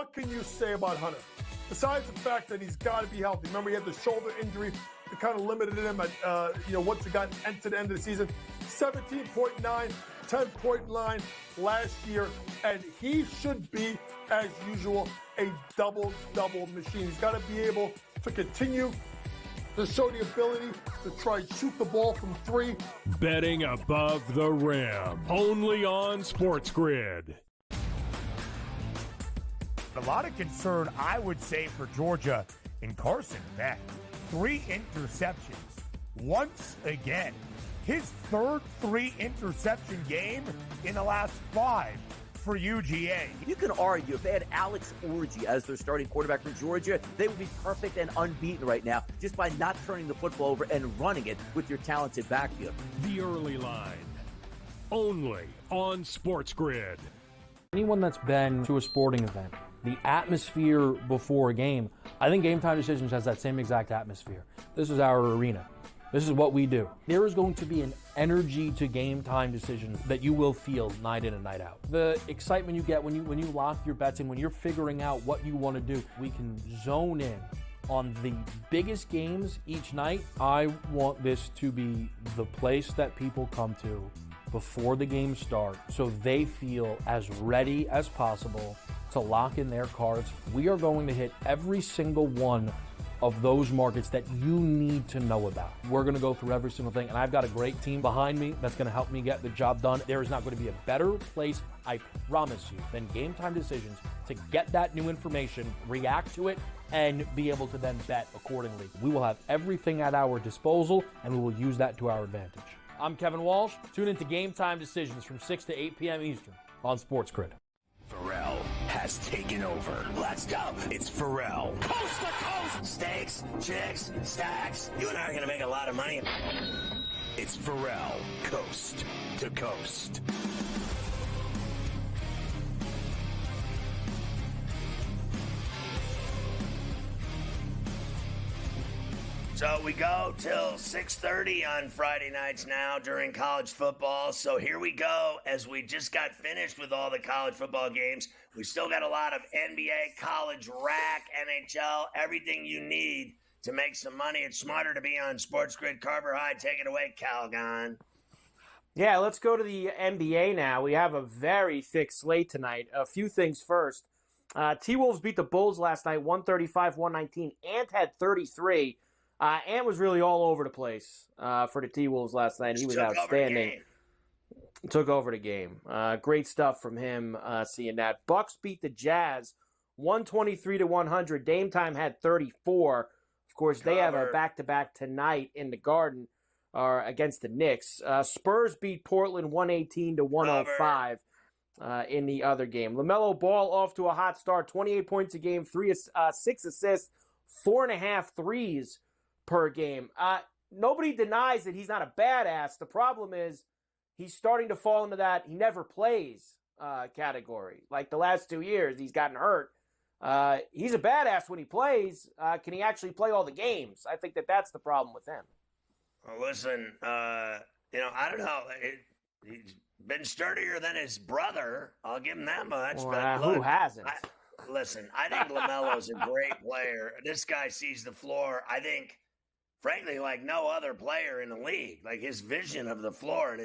what can you say about Hunter? Besides the fact that he's got to be healthy. Remember, he had the shoulder injury that kind of limited him at, once he got to the end of the season. 17.9, 10.9 last year, and he should be, as usual, a double-double machine. He's got to be able to continue to show the ability to try and shoot the ball from three. Betting above the rim, only on SportsGrid. A lot of concern, I would say, for Georgia in Carson Beck. 3 interceptions once again. His third 3-interception game in the last 5 for UGA. You can argue if they had Alex Orji as their starting quarterback for Georgia, they would be perfect and unbeaten right now just by not turning the football over and running it with your talented backfield. The early line, only on SportsGrid. Anyone that's been to a sporting event, the atmosphere before a game, I think GameTime Decisions has that same exact atmosphere. This is our arena. This is what we do. There is going to be an energy to GameTime Decisions that you will feel night in and night out. The excitement you get when you lock your bets in, when you're figuring out what you want to do, we can zone in on the biggest games each night. I want this to be the place that people come to before the games start so they feel as ready as possible to lock in their cards. We are going to hit every single one of those markets that you need to know about. We're going to go through every single thing, and I've got a great team behind me that's going to help me get the job done. There is not going to be a better place, I promise you, than GameTime Decisions to get that new information, react to it, and be able to then bet accordingly. We will have everything at our disposal, and we will use that to our advantage. I'm Kevin Walsh. Tune into GameTime Decisions from 6 to 8 p.m. Eastern on SportsGrid. Pharrell has taken over. Let's go. It's Pharrell. Coast to coast. Steaks, chicks, stacks. You and I are going to make a lot of money. It's Pharrell. Coast to coast. So we go till 6:30 on Friday nights now during college football. So here we go as we just got finished with all the college football games. We still got a lot of NBA, college, rack, NHL, everything you need to make some money. It's smarter to be on SportsGrid. Carver High, take it away, Calgon. Yeah, let's go to the NBA now. We have a very thick slate tonight. A few things first. T-Wolves beat the Bulls last night, 135-119. Ant had 33. Ant was really all over the place for the T-Wolves last night. He was outstanding. Took over the game. Great stuff from him seeing that. Bucks beat the Jazz 123-100. Dame Time had 34. Of course, they have a back-to-back tonight in the Garden against the Knicks. Spurs beat Portland 118-105 in the other game. LaMelo Ball off to a hot start, 28 points a game, 6 assists, 4.5 threes per game. Nobody denies that he's not a badass. The problem is he's starting to fall into that he never plays category. Like the last 2 years, he's gotten hurt. He's a badass when he plays. Can he actually play all the games? I think that's the problem with him. Well, listen, I don't know. He's been sturdier than his brother. I'll give him that much. Well, but look, who hasn't? Listen, I think LaMelo's a great player. This guy sees the floor. I think, frankly, like no other player in the league. Like his vision of the floor and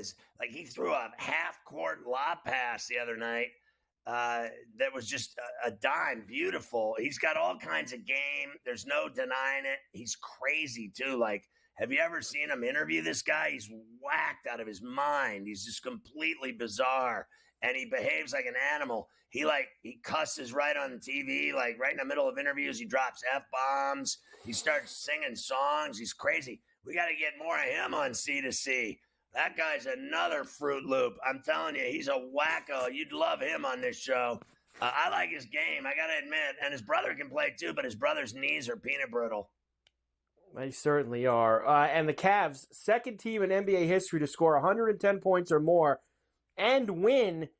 he threw a half-court lob pass the other night that was just a dime. Beautiful. He's got all kinds of game. There's no denying it. He's crazy too. Like, have you ever seen him interview this guy? He's whacked out of his mind. He's just completely bizarre. And he behaves like an animal. He cusses right on the TV, like right in the middle of interviews. He drops F-bombs. He starts singing songs. He's crazy. We got to get more of him on C2C. That guy's another Fruit Loop. I'm telling you, he's a wacko. You'd love him on this show. I like his game, I got to admit. And his brother can play too, but his brother's knees are peanut brittle. They certainly are. And the Cavs, second team in NBA history to score 110 points or more and win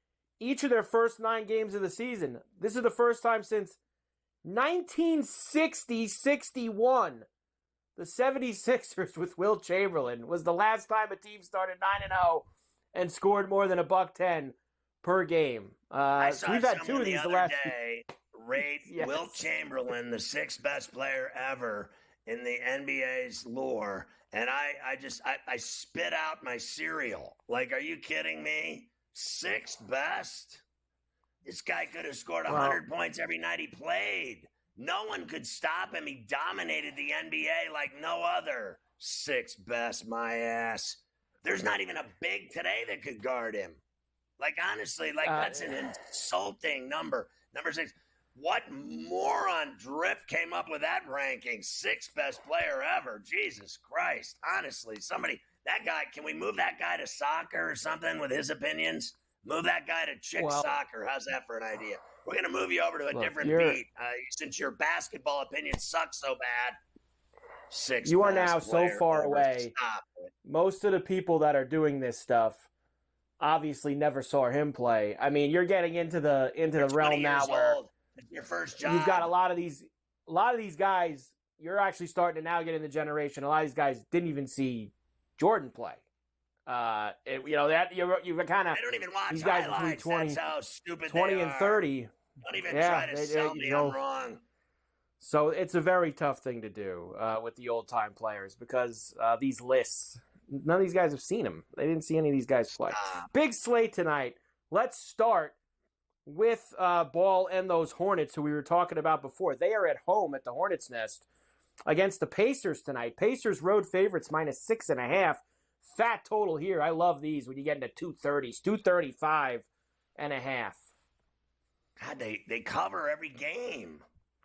each of their first 9 games of the season. This is the first time since 1960-61. The 76ers with Will Chamberlain was the last time a team started 9-0 and scored more than $110 per game. I saw we've had 2 of these the last day rate Yes. Wilt Chamberlain the 6th best player ever in the NBA's lore, and I spit out my cereal. Like, are you kidding me? 6th best? This guy could have scored 100 points every night he played. No one could stop him. He dominated the NBA like no other. 6th best, my ass. There's not even a big today that could guard him. Like, honestly, that's an insulting number. Number 6. What moron drip came up with that ranking? 6th best player ever. Jesus Christ. Honestly, that guy, can we move that guy to soccer or something with his opinions? Move that guy to soccer. How's that for an idea? We're going to move you over to a different beat since your basketball opinion sucks so bad. 6th You are best now so player far ever. away. Stop it. Most of the people that are doing this stuff obviously never saw him play. I mean, you're getting into the realm now where it's your first job. you've got a lot of these guys. You're actually starting to now get in the generation. A lot of these guys didn't even see Jordan play. That you kind of. I don't even watch these guys highlights. between 20, That's how stupid 20 they and are. 30. Don't even try to sell me. I'm wrong. So it's a very tough thing to do with the old-time players because these lists, none of these guys have seen them. They didn't see any of these guys play. Big slate tonight. Let's start with Ball and those Hornets who we were talking about before. They are at home at the Hornets' Nest against the Pacers tonight. Pacers road favorites -6.5. Fat total here. I love these when you get into 230s, 235.5. God, they cover every game.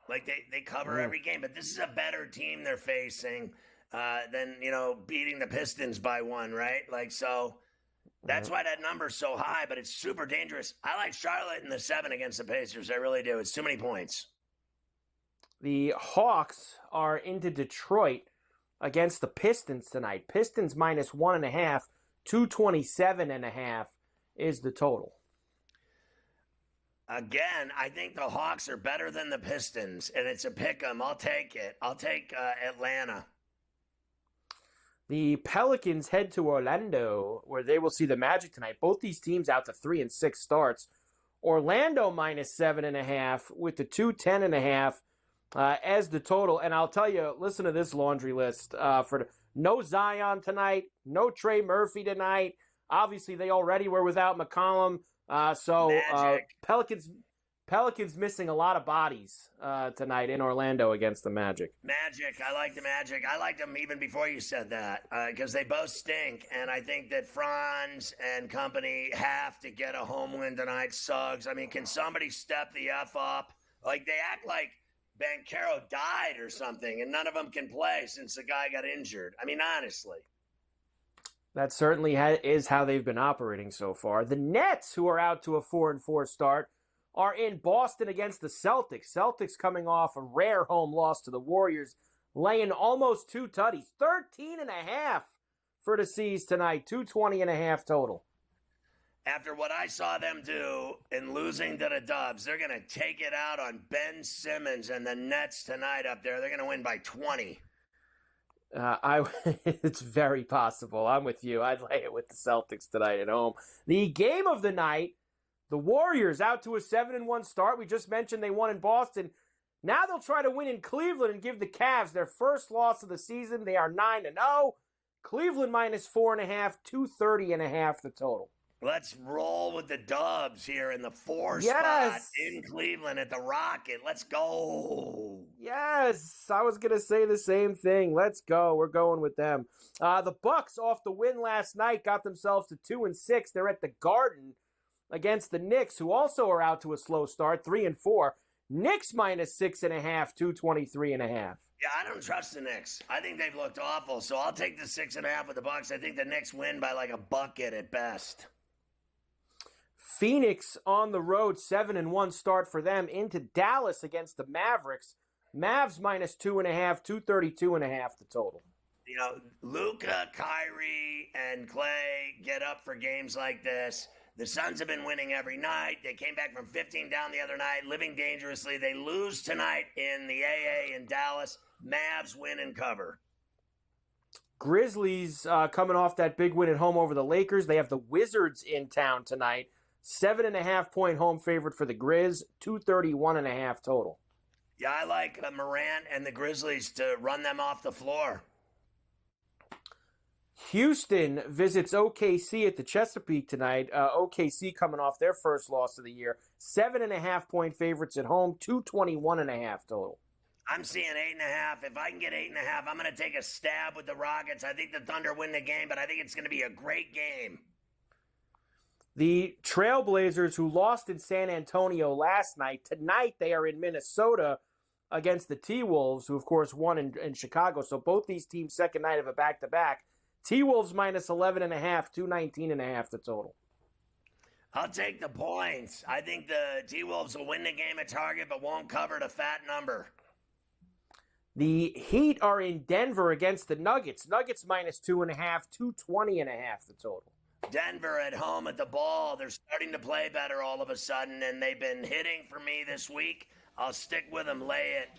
Like, they cover every game. But this is a better team they're facing than, beating the Pistons by 1, right? Like, so that's why that number's so high, but it's super dangerous. I like Charlotte in the 7 against the Pacers. I really do. It's too many points. The Hawks are into Detroit against the Pistons tonight. Pistons -1.5, 227.5 is the total. Again, I think the Hawks are better than the Pistons, and it's a pick 'em. I'll take it. I'll take Atlanta. The Pelicans head to Orlando, where they will see the Magic tonight. Both these teams out to 3-6 starts. Orlando -7.5 with the 210.5 as the total. And I'll tell you, listen to this laundry list. No Zion tonight, no Trey Murphy tonight. Obviously, they already were without McCollum. Pelicans missing a lot of bodies tonight in Orlando against the Magic. Magic. I like the Magic. I liked them even before you said that because they both stink. And I think that Franz and company have to get a home win tonight. Suggs. I mean, can somebody step the F up? Like, they act like Banchero died or something, and none of them can play since the guy got injured. I mean, honestly. That certainly is how they've been operating so far. The Nets, who are out to a 4-4 start, are in Boston against the Celtics. Celtics coming off a rare home loss to the Warriors, laying almost 2 tutties. 13.5 for the C's tonight. 220.5 total. After what I saw them do in losing to the Dubs, they're going to take it out on Ben Simmons and the Nets tonight up there. They're going to win by 20. It's very possible. I'm with you. I'd lay it with the Celtics tonight at home. The game of the night, the Warriors out to a 7-1 start. We just mentioned they won in Boston. Now they'll try to win in Cleveland and give the Cavs their first loss of the season. They are 9-0. Cleveland -4.5, 230.5 the total. Let's roll with the Dubs here in the 4 spot in Cleveland at the Rocket. Let's go. Yes, I was going to say the same thing. Let's go. We're going with them. The Bucks, off the win last night, got themselves to 2-6. They're at the Garden against the Knicks, who also are out to a slow start, 3-4. Knicks -6.5, 223.5. Yeah, I don't trust the Knicks. I think they've looked awful, so I'll take the 6.5 with the Bucks. I think the Knicks win by like a bucket at best. Phoenix on the road, 7-1 start for them into Dallas against the Mavericks. Mavs -2.5, 232.5 the total. You know, Luka, Kyrie, and Clay get up for games like this. The Suns have been winning every night. They came back from 15 down the other night, living dangerously. They lose tonight in the AA in Dallas. Mavs win and cover. Grizzlies coming off that big win at home over the Lakers. They have the Wizards in town tonight. 7.5-point home favorite for the Grizz, 231.5 total. Yeah, I like Morant and the Grizzlies to run them off the floor. Houston visits OKC at the Chesapeake tonight. OKC coming off their first loss of the year. 7.5-point favorites at home, 221.5 total. I'm seeing 8.5. If I can get 8.5, I'm going to take a stab with the Rockets. I think the Thunder win the game, but I think it's going to be a great game. The Trailblazers, who lost in San Antonio last night, tonight they are in Minnesota against the T-Wolves, who of course won in Chicago. So both these teams' second night of a back-to-back. T-Wolves minus 11.5, 219.5 the total. I'll take the points. I think the T-Wolves will win the game at Target, but won't cover the fat number. The Heat are in Denver against the Nuggets. Nuggets minus 2.5, 220.5 the total. Denver at home at the ball. They're starting to play better all of a sudden, and they've been hitting for me this week. I'll stick with them. Lay it.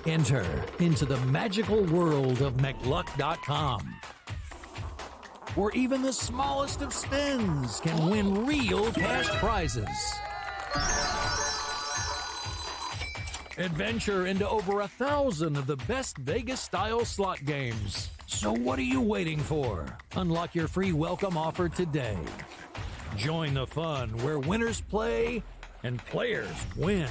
Enter into the magical world of McLuck.com, where even the smallest of spins can win real cash prizes. Adventure into over 1,000 of the best Vegas-style slot games. So what are you waiting for? Unlock your free welcome offer today. Join the fun where winners play and players win.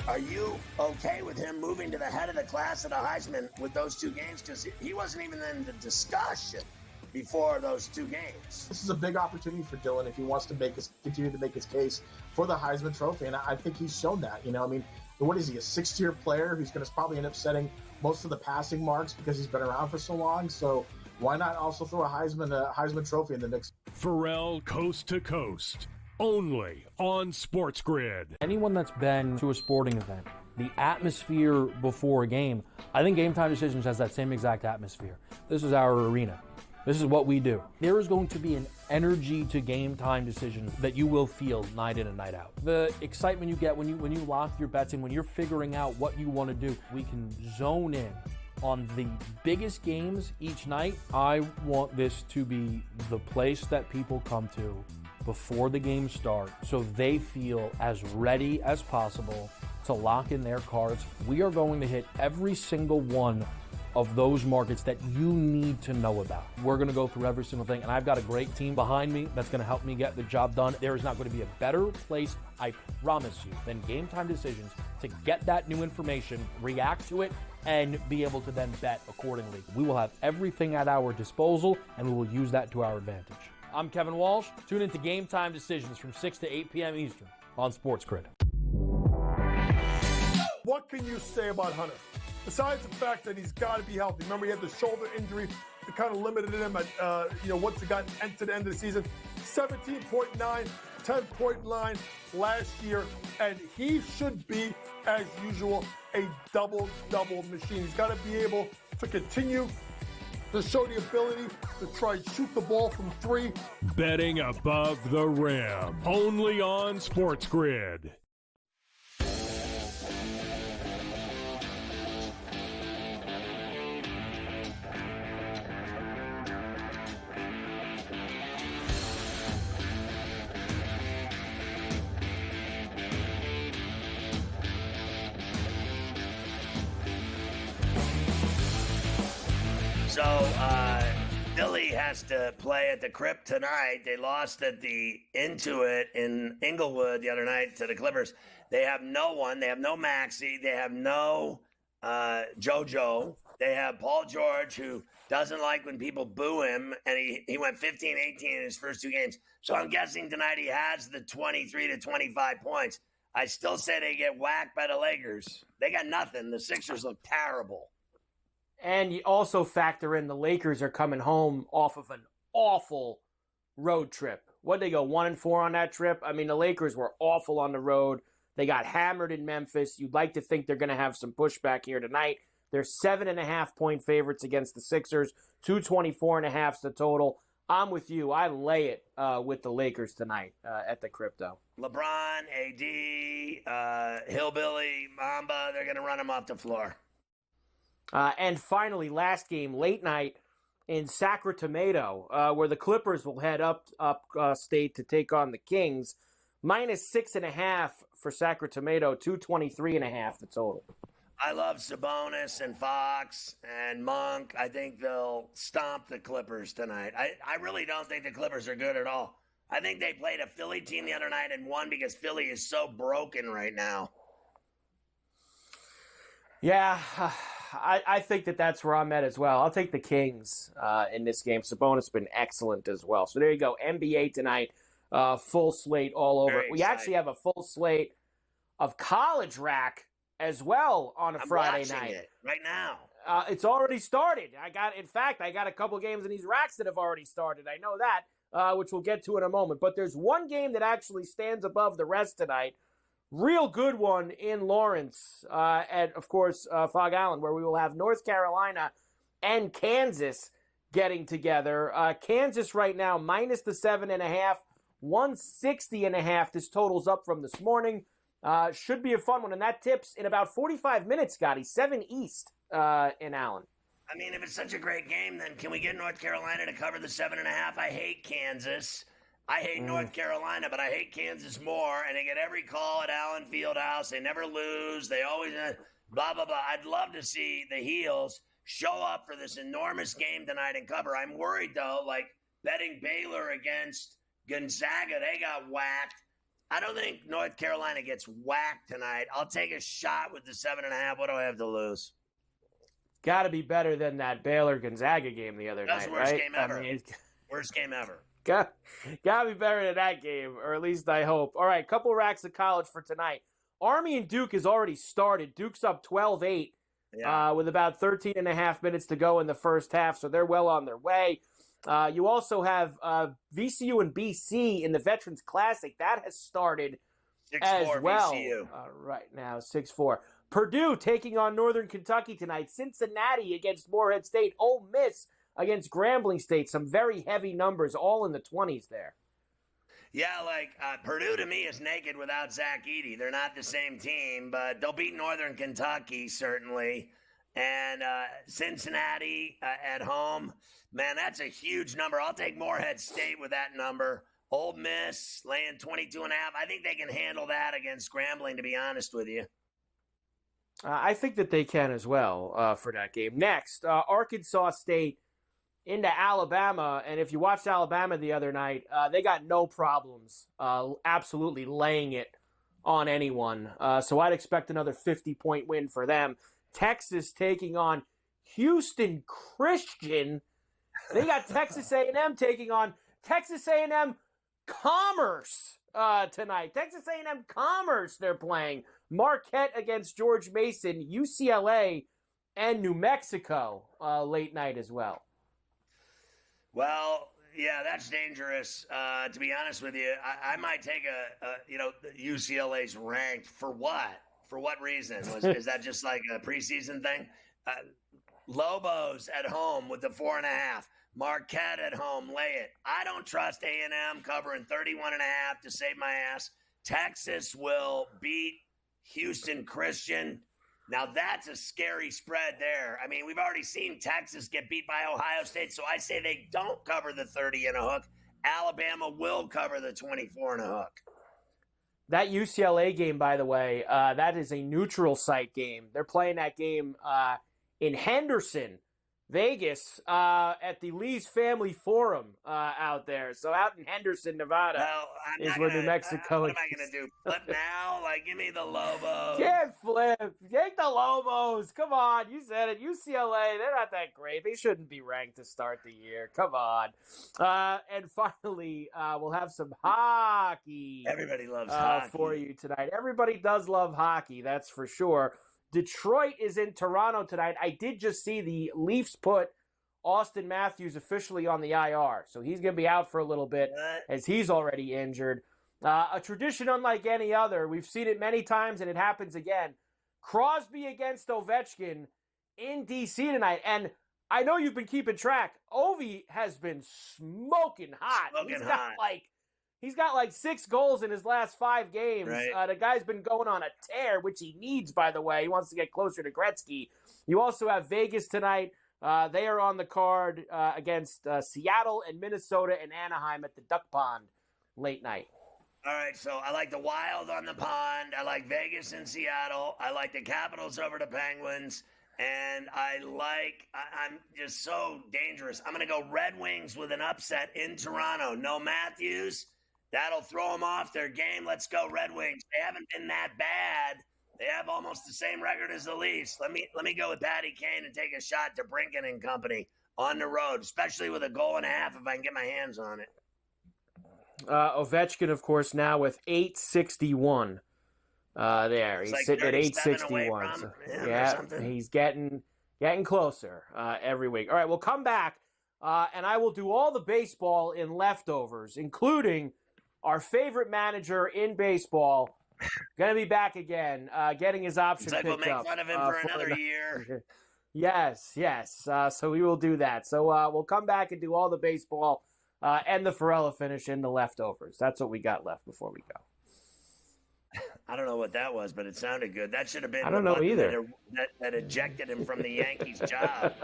Are you okay with him moving to the head of the class of the Heisman with those two games? Because he wasn't even in the discussion before those two games. This is a big opportunity for Dylan if he wants to continue to make his case for the Heisman Trophy, and I think he's shown that. I mean, what is he, a sixth-tier player who's going to probably end up setting most of the passing marks because he's been around for so long? So why not also throw a Heisman Trophy in the mix? Pharrell Coast to Coast, only on SportsGrid. Anyone that's been to a sporting event, the atmosphere before a game, I think GameTime Decisions has that same exact atmosphere. This is our arena. This is what we do. There is going to be an energy to GameTime Decisions that you will feel night in and night out. The excitement you get when you lock your bets in, when you're figuring out what you want to do, we can zone in on the biggest games each night. I want this to be the place that people come to before the games start so they feel as ready as possible to lock in their cards. We are going to hit every single one of those markets that you need to know about. We're going to go through every single thing, and I've got a great team behind me that's going to help me get the job done. There is not going to be a better place, I promise you, than GameTime Decisions to get that new information, react to it, and be able to then bet accordingly. We will have everything at our disposal, and we will use that to our advantage. I'm Kevin Walsh. Tune into GameTime Decisions from 6 to 8 p.m. Eastern on SportsGrid. What can you say about Hunter? Besides the fact that he's got to be healthy. Remember, he had the shoulder injury that kind of limited him at, once he got to the end of the season. 17.9, 10-point line last year, and he should be, as usual, a double-double machine. He's got to be able to continue to show the ability to try and shoot the ball from three. Betting above the rim, only on SportsGrid. So, Philly has to play at the Crypt tonight. They lost at the Intuit in Inglewood the other night to the Clippers. They have no one. They have no Maxey. They have no JoJo. They have Paul George, who doesn't like when people boo him, and he went 15-18 in his first two games. So I'm guessing tonight he has the 23 to 25 points. I still say they get whacked by the Lakers. They got nothing. The Sixers look terrible. And you also factor in the Lakers are coming home off of an awful road trip What'd they go, 1-4 on that trip? I mean, the Lakers were awful on the road. They got hammered in Memphis. You'd like to think they're going to have some pushback here tonight. They're 7.5-point favorites against the Sixers. 224.5 is the total. I'm with you. I lay it with the Lakers tonight at the Crypto. LeBron, AD, Hillbilly, Mamba, they're going to run them off the floor. And finally, last game, late night in Sacramento, where the Clippers will head up state to take on the Kings. -6.5 for Sacramento, 223.5 the total. I love Sabonis and Fox and Monk. I think they'll stomp the Clippers tonight. I really don't think the Clippers are good at all. I think they played a Philly team the other night and won because Philly is so broken right now. Yeah, I think that's where I'm at as well. I'll take the Kings in this game. Sabonis has been excellent as well. So there you go. NBA tonight, full slate all over. We actually have a full slate of college rack as well on a Friday night. It right now. It's already started. I got a couple games in these racks that have already started. I know that, which we'll get to in a moment. But there's one game that actually stands above the rest tonight. Real good one in Lawrence at, of course, Fog Island, where we will have North Carolina and Kansas getting together. Kansas right now -7.5, 160.5. This totals up from this morning. Should be a fun one, and that tips in about 45 minutes, Scotty, 7 East in Allen. I mean, if it's such a great game, then can we get North Carolina to cover the 7.5? I hate Kansas. I hate North Carolina, but I hate Kansas more, and they get every call at Allen Fieldhouse. They never lose. They always blah, blah, blah. I'd love to see the Heels show up for this enormous game tonight and cover. I'm worried, though, like betting Baylor against Gonzaga, they got whacked. I don't think North Carolina gets whacked tonight. I'll take a shot with the 7.5. What do I have to lose? Got to be better than that Baylor-Gonzaga game the other That's night, the worst right? game ever. Worst game ever. Got to be better than that game, or at least I hope. All right, couple racks of college for tonight. Army and Duke has already started. Duke's up 12-8 with about 13.5 minutes to go in the first half, so they're well on their way. You also have VCU and BC in the Veterans Classic. That has started 6-4 as well. VCU. Right now, 6-4. Purdue taking on Northern Kentucky tonight. Cincinnati against Morehead State. Ole Miss against Grambling State. Some very heavy numbers, all in the 20s there. Yeah, like Purdue to me is naked without Zach Edey. They're not the same team, but they'll beat Northern Kentucky, certainly. And Cincinnati at home, man, that's a huge number. I'll take Morehead State with that number. Ole Miss laying 22.5. I think they can handle that against Grambling, to be honest with you. I think that they can as well for that game. Next, Arkansas State into Alabama. And if you watched Alabama the other night, they got no problems absolutely laying it on anyone. So I'd expect another 50-point win for them. Texas taking on Houston Christian. They got Texas A&M taking on Texas A&M Commerce tonight. Texas A&M Commerce they're playing. Marquette against George Mason, UCLA, and New Mexico late night as well. Well, yeah, that's dangerous. To be honest with you, I might take UCLA's ranked for what? For what reason? Is that just like a preseason thing? Lobos at home with the 4.5. Marquette at home, lay it. I don't trust A&M covering 31.5 to save my ass. Texas will beat Houston Christian. Now that's a scary spread there. I mean, we've already seen Texas get beat by Ohio State, so I say they don't cover the 30 and a hook. Alabama will cover the 24 and a hook. That UCLA game, by the way, that is a neutral site game. They're playing that game in Henderson, Vegas, at the Lee's Family Forum out there. So out in Henderson, Nevada, is where New Mexico is. What am I going to do? Flip now? Like, give me the Lobos. Can't flip. Take the Lobos. Come on. You said it. UCLA, they're not that great. They shouldn't be ranked to start the year. Come on. And finally, we'll have some hockey. Everybody loves hockey. For you tonight. Everybody does love hockey, that's for sure. Detroit is in Toronto tonight. I did just see the Leafs put Austin Matthews officially on the IR. So he's going to be out for a little bit as he's already injured. A tradition unlike any other. We've seen it many times, and it happens again. Crosby against Ovechkin in D.C. tonight. And I know you've been keeping track. Ovi has been smoking hot. He's got like 6 goals in his last 5 games. Right. The guy's been going on a tear, which he needs, by the way. He wants to get closer to Gretzky. You also have Vegas tonight. They are on the card against Seattle and Minnesota and Anaheim at the Duck Pond late night. All right, so I like the Wild on the pond. I like Vegas and Seattle. I like the Capitals over the Penguins. And I'm just so dangerous. I'm going to go Red Wings with an upset in Toronto. No Matthews. That'll throw them off their game. Let's go Red Wings. They haven't been that bad. They have almost the same record as the Leafs. Let me go with Patty Kane and take a shot to Brinken and company on the road, especially with a goal and a half if I can get my hands on it. Ovechkin, of course, now with 861. There, he's like sitting at 861. So, he's getting closer every week. All right, we'll come back, and I will do all the baseball in leftovers, including our favorite manager in baseball. Going to be back again, getting his option picked we'll make up. fun of him for another year. Yes. So we will do that. So we'll come back and do all the baseball and the Ferrella finish in the leftovers. That's what we got left before we go. I don't know what that was, but it sounded good. That should have been I don't know either. That ejected him from the Yankees job.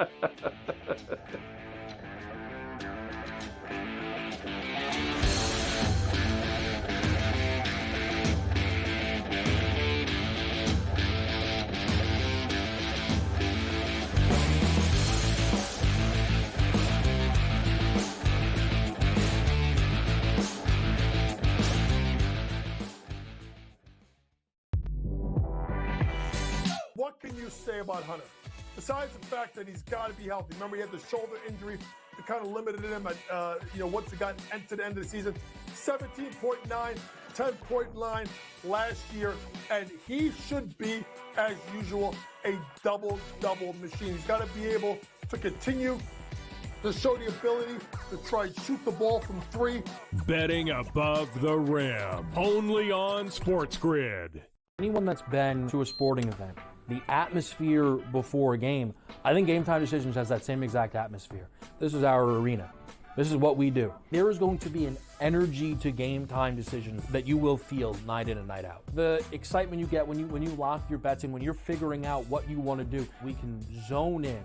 What can you say about Hunter? Besides the fact that he's got to be healthy. Remember, he had the shoulder injury that kind of limited him at, once he got into the end of the season. 17.9, 10.9 last year, and he should be, as usual, a double-double machine. He's got to be able to continue to show the ability to try and shoot the ball from 3. Betting above the rim, only on SportsGrid. Anyone that's been to a sporting event, the atmosphere before a game, I think GameTime Decisions has that same exact atmosphere. This is our arena. This is what we do. There is going to be an energy to GameTime Decisions that you will feel night in and night out. The excitement you get when you lock your bets in, when you're figuring out what you want to do, we can zone in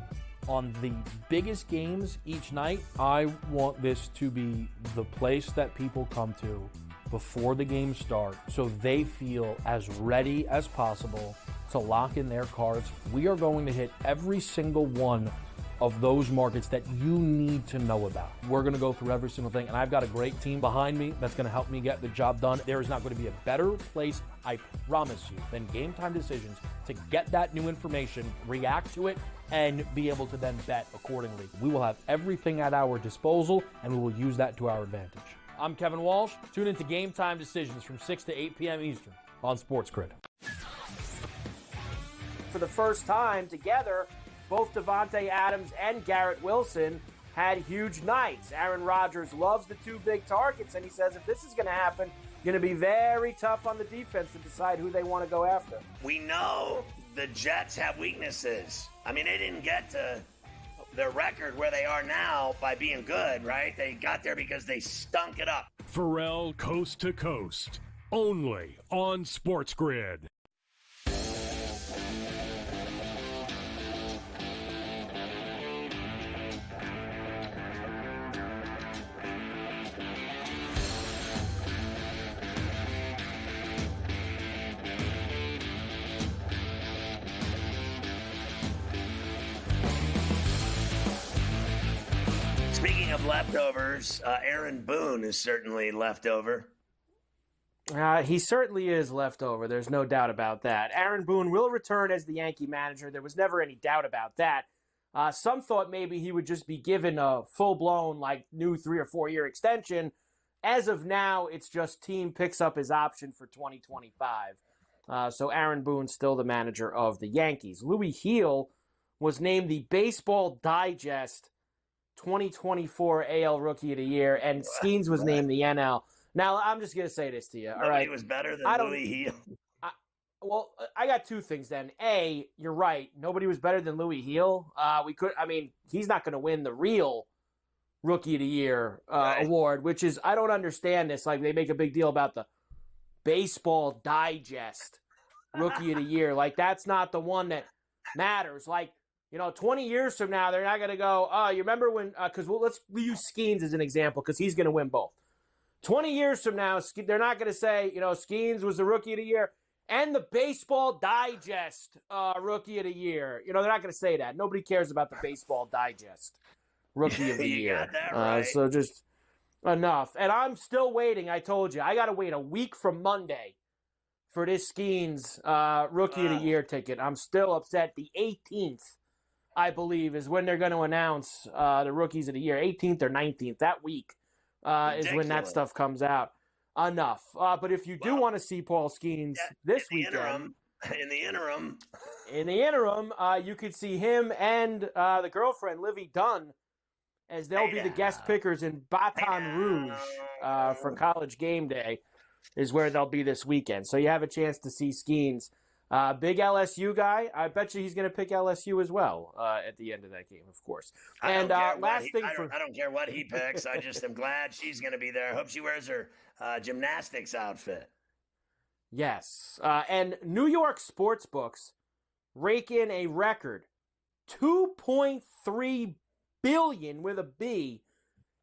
on the biggest games each night. I want this to be the place that people come to before the games start so they feel as ready as possible to lock in their cards. We are going to hit every single one of those markets that you need to know about. We're going to go through every single thing, and I've got a great team behind me that's going to help me get the job done. There is not going to be a better place, I promise you, than GameTime Decisions to get that new information, react to it, and be able to then bet accordingly. We will have everything at our disposal, and we will use that to our advantage. I'm Kevin Walsh. Tune into GameTime Decisions from 6 to 8 p.m. Eastern on SportsGrid. For the first time together, both Devontae Adams and Garrett Wilson had huge nights. Aaron Rodgers loves the 2 big targets, and he says if this is going to happen, going to be very tough on the defense to decide who they want to go after. We know the Jets have weaknesses. I mean, they didn't get to their record where they are now by being good, right? They got there because they stunk it up. Ferrall Coast to Coast, only on SportsGrid. Speaking of leftovers, Aaron Boone is certainly leftover. He certainly is leftover. There's no doubt about that. Aaron Boone will return as the Yankee manager. There was never any doubt about that. Some thought maybe he would just be given a full-blown, new 3 or 4 year extension. As of now, it's just team picks up his option for 2025. So Aaron Boone's still the manager of the Yankees. Louis Heel was named the Baseball Digest 2024 AL Rookie of the Year, and Skeens was named the NL. Now, I'm just going to say this to you. All right, Nobody was better than Louis Heel. Well, I got two things then. A, you're right. Nobody was better than Louis Heel. He's not going to win the real Rookie of the Year award, which is, I don't understand this. Like, they make a big deal about the Baseball Digest Rookie of the Year. Like, that's not the one that matters. Like, 20 years from now, they're not going to go, you remember when, because let's use Skeens as an example, because he's going to win both. 20 years from now, they're not going to say, Skeens was the Rookie of the Year and the Baseball Digest Rookie of the Year. They're not going to say that. Nobody cares about the Baseball Digest Rookie of the Year. Got that right. So just enough. And I'm still waiting. I told you, I got to wait a week from Monday for this Skeens Rookie of the Year ticket. I'm still upset. The 18th, I believe, is when they're going to announce the Rookies of the Year. 18th or 19th, that week is when that stuff comes out. Enough. But if you do want to see Paul Skeens this weekend, in the interim, you could see him and the girlfriend, Livy Dunn, as they'll be the guest pickers in Baton Rouge for College Game Day, is where they'll be this weekend. So you have a chance to see Skeens. Big LSU guy. I bet you he's going to pick LSU as well at the end of that game, of course. And last thing I don't care what he picks. I just am glad she's going to be there. I hope she wears her gymnastics outfit. Yes. And New York sportsbooks rake in a record $2.3 billion with a B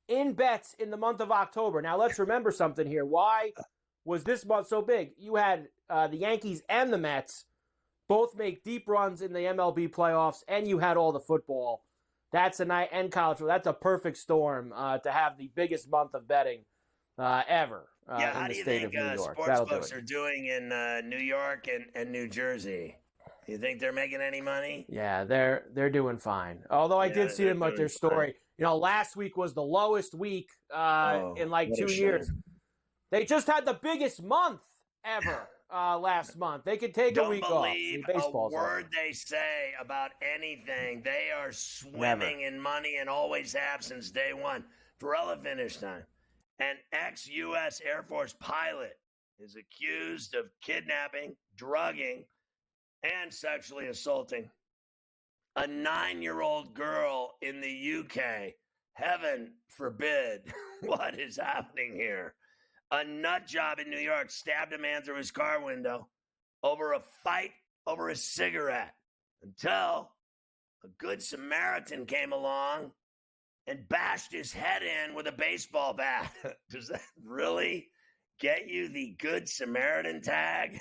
in bets in the month of October. Now, let's remember something here. Why was this month so big? You had the Yankees and the Mets both make deep runs in the MLB playoffs, and you had all the football. That's a night and college. That's a perfect storm to have the biggest month of betting ever in the state of New York. How do you think sportsbooks are doing in New York and New Jersey? You think they're making any money? Yeah, they're doing fine. Although I did see them like their story. Last week was the lowest week in like 2 years. They just had the biggest month ever last month. They could take a week off. Don't believe a word they say about anything. They are swimming in money and always have since day one. Pharrell at finish time. An ex-U.S. Air Force pilot is accused of kidnapping, drugging, and sexually assaulting a 9-year-old girl in the UK. Heaven forbid. What is happening here? A nut job in New York stabbed a man through his car window over a fight over a cigarette until a good Samaritan came along and bashed his head in with a baseball bat. Does that really get you the Good Samaritan tag?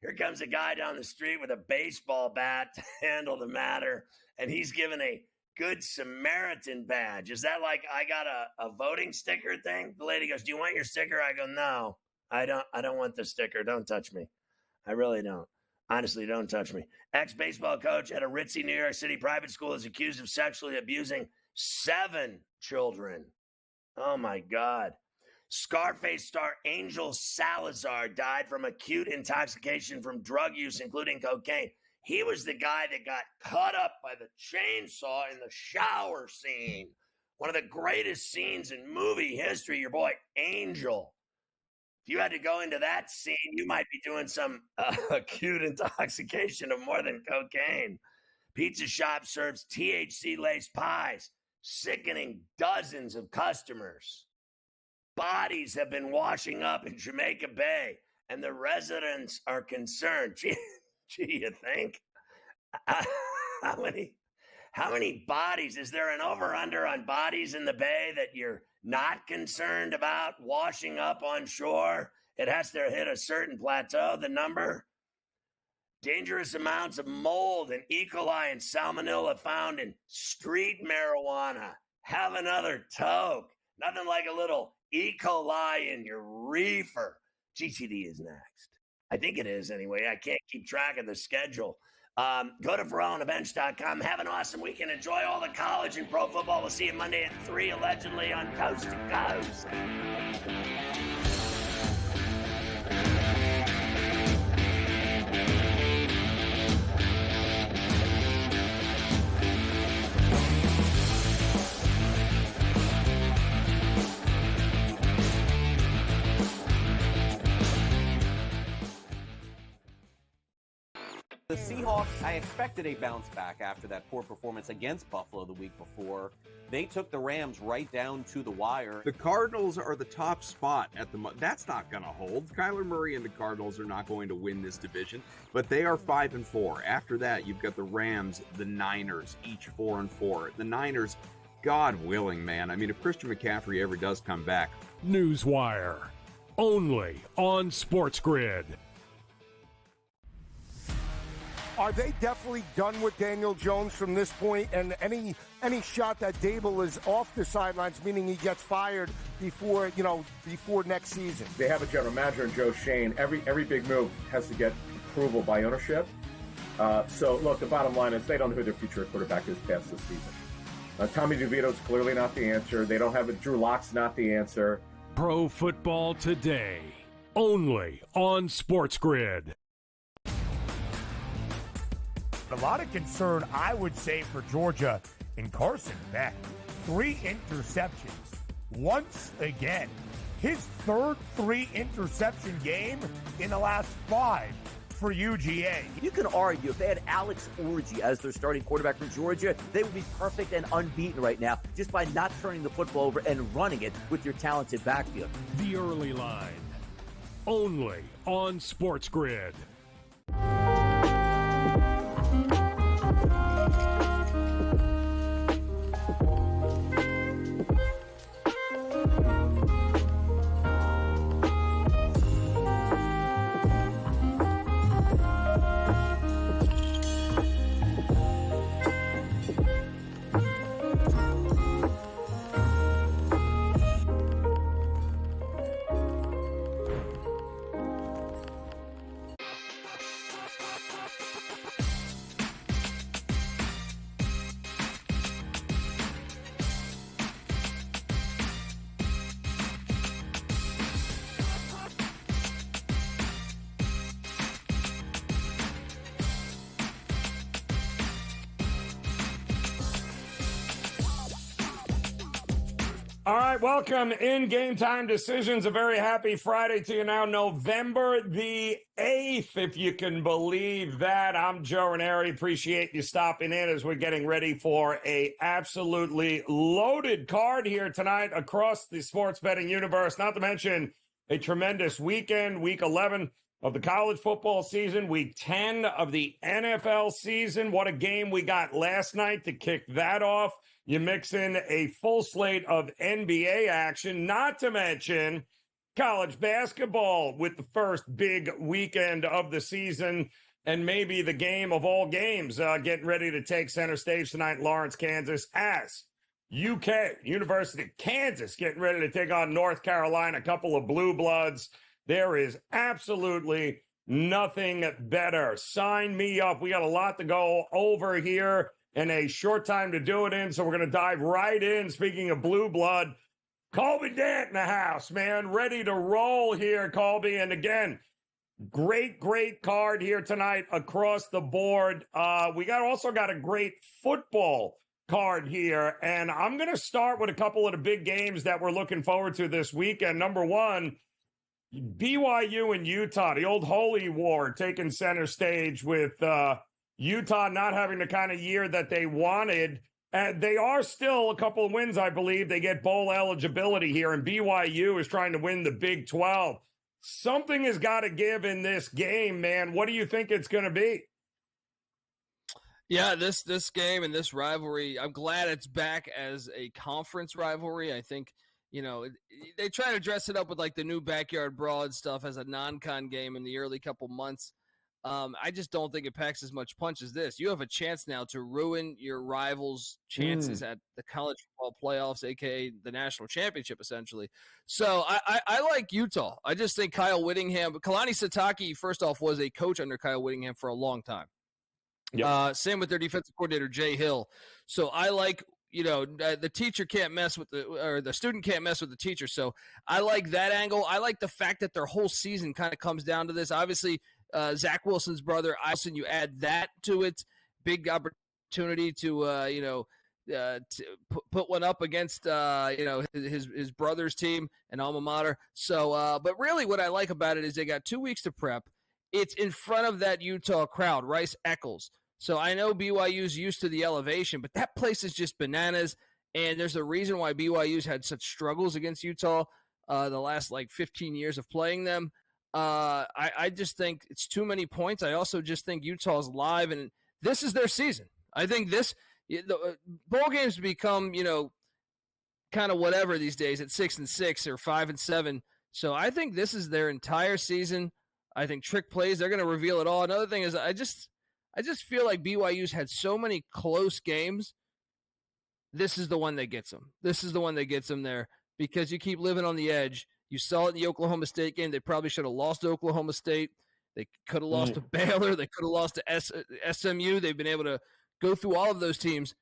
Here comes a guy down the street with a baseball bat to handle the matter, and he's given a Good Samaritan badge. Is that like I got a voting sticker thing? The lady goes, "Do you want your sticker?" I go, "No, I don't want the sticker. Don't touch me. I really don't. Honestly, don't touch me." Ex-baseball coach at a ritzy New York City private school is accused of sexually abusing 7 children. Oh, my God. Scarface star Angel Salazar died from acute intoxication from drug use, including cocaine. He was the guy that got cut up by the chainsaw in the shower scene. One of the greatest scenes in movie history. Your boy, Angel. If you had to go into that scene, you might be doing some acute intoxication of more than cocaine. Pizza shop serves THC-laced pies, sickening dozens of customers. Bodies have been washing up in Jamaica Bay, and the residents are concerned. Gee, you think? How many bodies? Is there an over-under on bodies in the Bay that you're not concerned about washing up on shore? It has to hit a certain plateau, the number. Dangerous amounts of mold and E. coli and salmonella found in street marijuana. Have another toke. Nothing like a little E. coli in your reefer. GTD is next. I think it is anyway. I can't keep track of the schedule. Go to PharrellOnTheBench.com. Have an awesome weekend. Enjoy all the college and pro football. We'll see you Monday at 3, allegedly on Coast to Coast. The Seahawks, I expected a bounce back after that poor performance against Buffalo the week before. They took the Rams right down to the wire. The Cardinals are the top spot at the moment. That's not going to hold. Kyler Murray and the Cardinals are not going to win this division, but they are 5-4. After that, you've got the Rams, the Niners, each 4-4. The Niners, God willing, man. I mean, if Christian McCaffrey ever does come back. Newswire, only on SportsGrid. Are they definitely done with Daniel Jones from this point? And any shot that Dable is off the sidelines, meaning he gets fired before next season? They have a general manager in Joe Shane. Every big move has to get approval by ownership. So look, the bottom line is they don't know who their future quarterback is past this season. Tommy DeVito's clearly not the answer. They don't have Drew Lock's not the answer. Pro Football Today, only on SportsGrid. A lot of concern, I would say, for Georgia in Carson Beck. 3 interceptions. Once again, his third 3-interception game in the last 5 for UGA. You can argue if they had Alex Orji as their starting quarterback for Georgia, they would be perfect and unbeaten right now just by not turning the football over and running it with your talented backfield. The Early Line, only on SportsGrid. All right, welcome in GameTime Decisions. A very happy Friday to you now, November the 8th, if you can believe that. I'm Joe Raineri. Appreciate you stopping in as we're getting ready for a absolutely loaded card here tonight across the sports betting universe, not to mention a tremendous weekend, week 11 of the college football season, week 10 of the NFL season. What a game we got last night to kick that off. You mix in a full slate of NBA action, not to mention college basketball with the first big weekend of the season and maybe the game of all games getting ready to take center stage tonight in Lawrence, Kansas, as University of Kansas getting ready to take on North Carolina, a couple of blue bloods. There is absolutely nothing better. Sign me up. We got a lot to go over here and a short time to do it in, so we're going to dive right in. Speaking of blue blood, Colby Dant in the house, man. Ready to roll here, Colby. And again, great card here tonight across the board. We also got a great football card here, and I'm going to start with a couple of the big games that we're looking forward to this weekend. Number one, BYU and Utah, the old holy war taking center stage with Utah not having the kind of year that they wanted. And they are still a couple of wins, I believe. They get bowl eligibility here, and BYU is trying to win the Big 12. Something has got to give in this game, man. What do you think it's going to be? Yeah, this game and this rivalry, I'm glad it's back as a conference rivalry. I think, they try to dress it up with like the new backyard brawl and stuff as a non-con game in the early couple months. I just don't think it packs as much punch as this. You have a chance now to ruin your rivals' chances at the college football playoffs, a.k.a. the national championship, essentially. So I like Utah. I just think Kyle Whittingham – Kalani Sitake, first off, was a coach under Kyle Whittingham for a long time. Yep. Same with their defensive coordinator, Jay Hill. So I like – the teacher can't mess with the student can't mess with the teacher. So I like that angle. I like the fact that their whole season kind of comes down to this. Obviously – Zach Wilson's brother, Eisen, you add that to it, big opportunity to put one up against his brother's team and alma mater. So, but really, what I like about it is they got 2 weeks to prep, it's in front of that Utah crowd, Rice Eccles. So I know BYU's used to the elevation, but that place is just bananas. And there's a reason why BYU's had such struggles against Utah the last 15 years of playing them. I just think it's too many points. I also just think Utah's live, and this is their season. I think the bowl games become, kind of whatever these days at 6-6 or 5-7. So I think this is their entire season. I think trick plays, they're going to reveal it all. Another thing is I just feel like BYU's had so many close games. This is the one that gets them. This is the one that gets them there because you keep living on the edge. You saw it in the Oklahoma State game. They probably should have lost to Oklahoma State. They could have lost to Baylor. They could have lost to SMU. They've been able to go through all of those teams.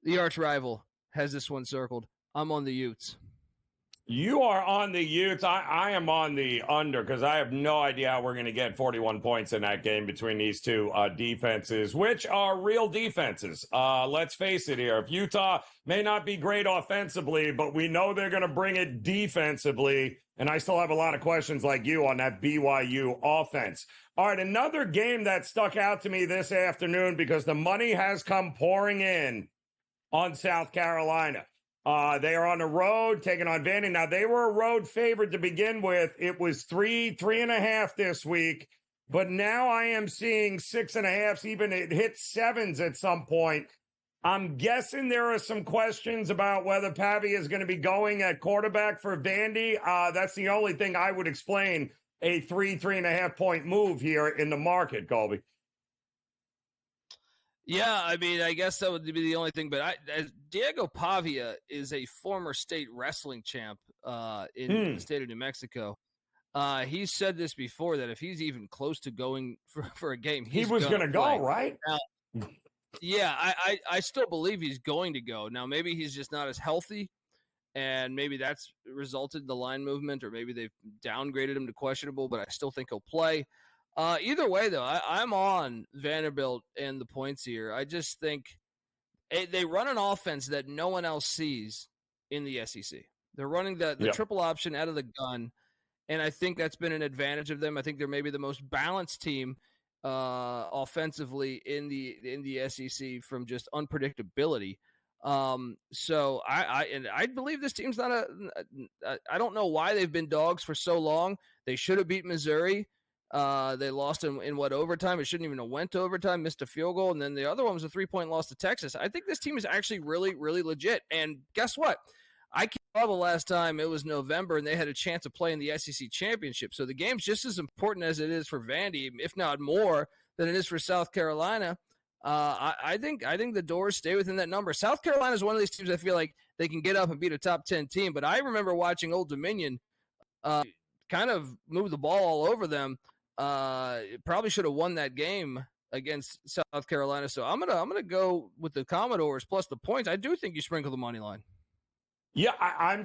The arch rival has this one circled. I'm on the Utes. You are on the Utes. I am on the under because I have no idea how we're going to get 41 points in that game between these two defenses, which are real defenses. Let's face it here. If Utah may not be great offensively, but we know they're going to bring it defensively, and I still have a lot of questions like you on that BYU offense. All right, another game that stuck out to me this afternoon because the money has come pouring in on South Carolina. They are on the road, taking on Vandy. Now, they were a road favorite to begin with. It was 3.5 this week. But now I am seeing 6.5s, even it hit 7s at some point. I'm guessing there are some questions about whether Pavia is going to be going at quarterback for Vandy. That's the only thing I would explain a 3.5 point move here in the market, Colby. Yeah, I mean, I guess that would be the only thing. But Diego Pavia is a former state wrestling champ in the state of New Mexico. He's said this before, that if he's even close to going for a game, he was going to go, right? Now, yeah, I still believe he's going to go. Now, maybe he's just not as healthy, and maybe that's resulted in the line movement, or maybe they've downgraded him to questionable, but I still think he'll play. Either way, though, I'm on Vanderbilt and the points here. I just think they run an offense that no one else sees in the SEC. They're running the triple option out of the gun, and I think that's been an advantage of them. I think they're maybe the most balanced team offensively in the SEC from just unpredictability. So I believe this team's not I don't know why they've been dogs for so long. They should have beat Missouri. They lost in what, overtime? It shouldn't even have went to overtime, missed a field goal, and then the other one was a 3-point loss to Texas. I think this team is actually really, really legit. And guess what? I can't remember the last time it was November and they had a chance to play in the SEC championship. So the game's just as important as it is for Vandy, if not more, than it is for South Carolina. I think the Doors stay within that number. South Carolina is one of these teams I feel like they can get up and beat a top 10 team. But I remember watching Old Dominion kind of move the ball all over them. Probably should have won that game against South Carolina. So I'm gonna go with the Commodores plus the points. I do think you sprinkle the money line. Yeah, I'm